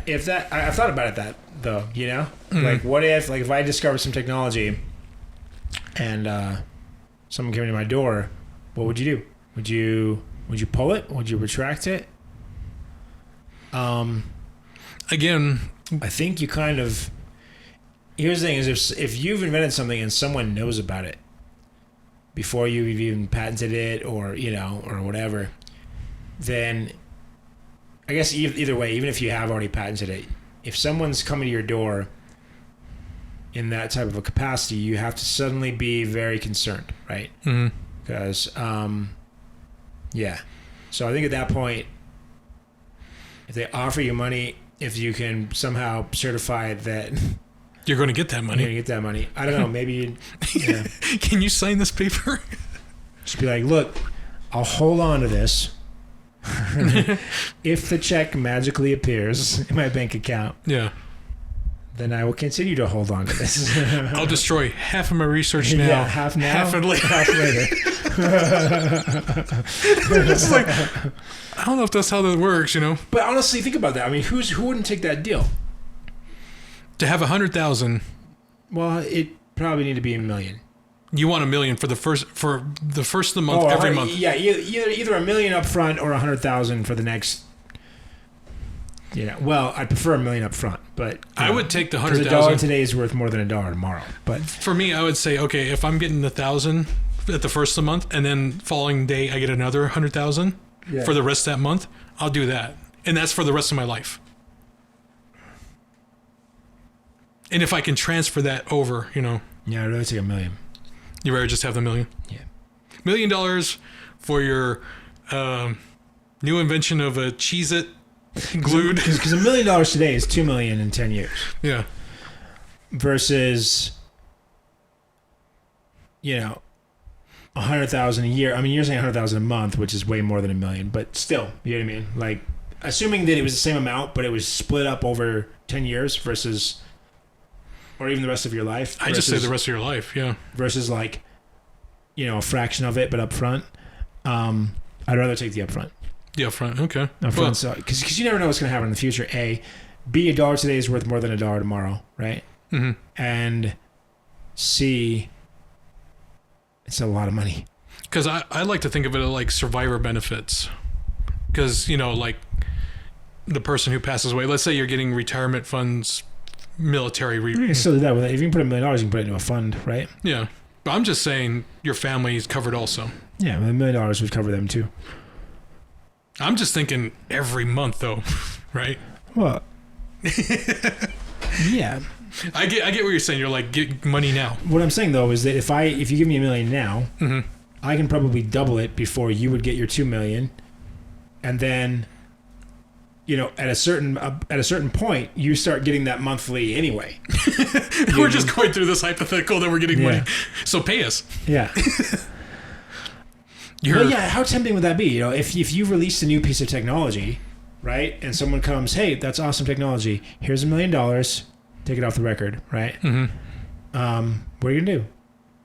if that, I've thought about it that though, like what if I discovered some technology and someone came to my door, what would you do? Would you pull it? Would you retract it? Again, I think you here's the thing is if you've invented something and someone knows about it, before you've even patented it or whatever, then I guess either way, even if you have already patented it, if someone's coming to your door in that type of a capacity, you have to suddenly be very concerned, right? Because, yeah. So I think at that point, if they offer you money, if you can somehow certify that you're going to get that money. You're going to get that money. I don't know. Maybe. Yeah. Can you sign this paper? Just be like, look, I'll hold on to this. If the check magically appears in my bank account, then I will continue to hold on to this. I'll destroy half of my research now. Yeah, half later. Half later. It's like, I don't know if that's how that works, But honestly, think about that. I mean, who wouldn't take that deal? To have 100,000. Well, it probably need to be $1 million. You want $1 million for the first of the month, every month. Yeah, either $1 million up front or 100,000 for the next. Well, I prefer $1 million up front, but I would take the 100,000. Because $1 today is worth more than $1 tomorrow. But for me, I would say, okay, if I'm getting 1,000 at the first of the month, and then following day I get another 100,000 for the rest of that month, I'll do that, and that's for the rest of my life. And if I can transfer that over, Yeah, I'd rather take $1 million. You rather just have the $1 million? Yeah. $1 million for your new invention of a Cheez-It glued. Because $1 million today is $2 million in 10 years. Yeah. Versus, 100,000 a year. I mean, you're saying 100,000 a month, which is way more than $1 million, but still, you know what I mean? Like, assuming that it was the same amount, but it was split up over 10 years versus, or even the rest of your life. I just say the rest of your life, yeah. Versus a fraction of it, but up front. I'd rather take the upfront. The upfront, okay. Upfront, so because you never know what's going to happen in the future. A, B, $1 today is worth more than $1 tomorrow, right? Mm-hmm. And C, it's a lot of money. Because I like to think of it like survivor benefits. Because, like the person who passes away, let's say you're getting retirement funds, military. You can still do that with it. If you can put $1 million, you can put it into a fund, right? Yeah. But I'm just saying your family is covered also. Yeah, $1 million would cover them too. I'm just thinking every month though, right? Well, yeah. I get what you're saying. You're like, get money now. What I'm saying though is that if you give me $1 million now, mm-hmm. I can probably double it before you would get your $2 million, and then, at a certain point, you start getting that monthly anyway. We're just going through this hypothetical that we're getting money, so pay us. Yeah. How tempting would that be? If you released a new piece of technology, right, and someone comes, hey, that's awesome technology. Here's $1 million. Take it off the record, right? Mm-hmm. What are you gonna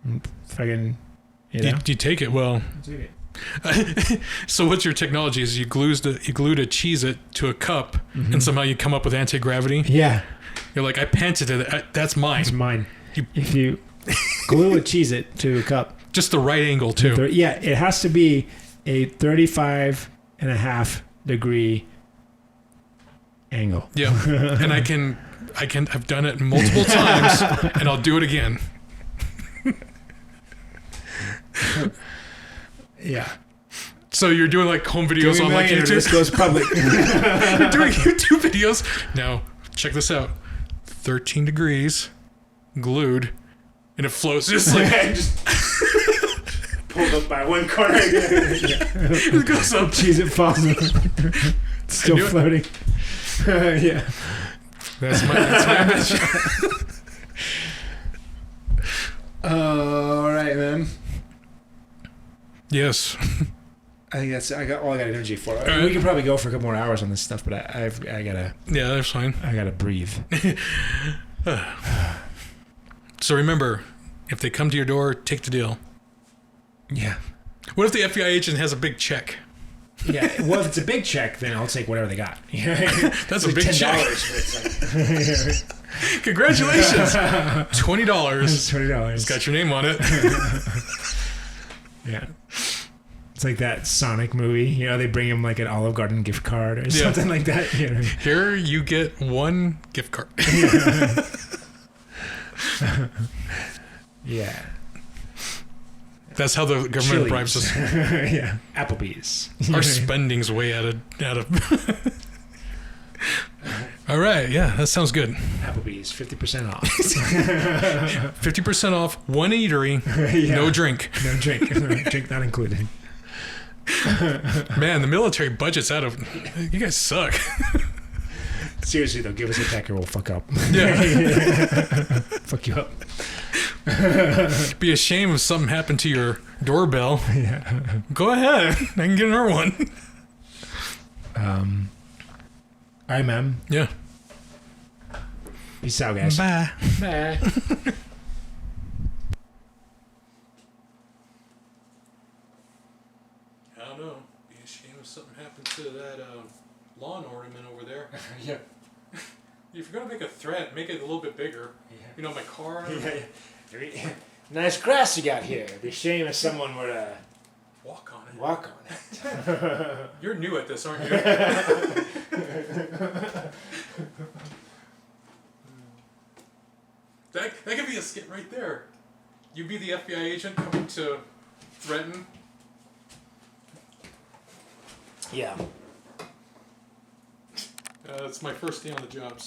do? Fucking, you take it. Well, take it. So what's your technology? Is you glued a Cheez-It to a cup, mm-hmm. and somehow you come up with anti-gravity? Yeah. You're like, I patented it. That's mine. It's mine. If you glue a Cheez-It to a cup. Just the right angle, too. It has to be a 35.5 degree angle. Yeah. And I've done it multiple times, and I'll do it again. Yeah. So you're doing like home videos on like YouTube. This goes public. You're doing YouTube videos. Now, check this out. 13 degrees, glued, and it floats just like just pulled up by one corner. It goes up. Cheez-It falls. It's still floating. Yeah. That's my image. All right, man. Yes. I think I got all I got energy for. Right. We could probably go for a couple more hours on this stuff, but I gotta. Yeah, that's fine. I gotta breathe. So remember, if they come to your door, take the deal. Yeah. What if the FBI agent has a big check? Yeah. Well, if it's a big check, then I'll take whatever they got. That's a big $10, check. Like, congratulations. $20. $20. It's got your name on it. Yeah. It's like that Sonic movie. They bring him like an Olive Garden gift card or something like that. Here you get one gift card. Yeah. That's how the government Chili's. bribes us. Yeah, Applebee's. Our spending's way out of. All right, yeah, that sounds good. Applebee's 50% off. 50% off, one eatery, Yeah. no drink. No drink. Drink not included. Man, the military budget's out of. You guys suck. Seriously though, give us a tech or we'll fuck up. Yeah. Fuck you up. Be a shame if something happened to your doorbell. Yeah. Go ahead. I can get another one. All right, man. Yeah. Peace out, guys. Bye. Bye. I don't know. Be a shame if something happened to that lawn ornament over there. Yeah. If you're gonna make a threat, make it a little bit bigger. Yeah. You know, my car. Yeah. Nice grass you got here. It'd be a shame if someone were to Walk on it. walk on it. You're new at this, aren't you? that could be a skit right there. You be the FBI agent coming to threaten. Yeah. It's my first day on the job, so.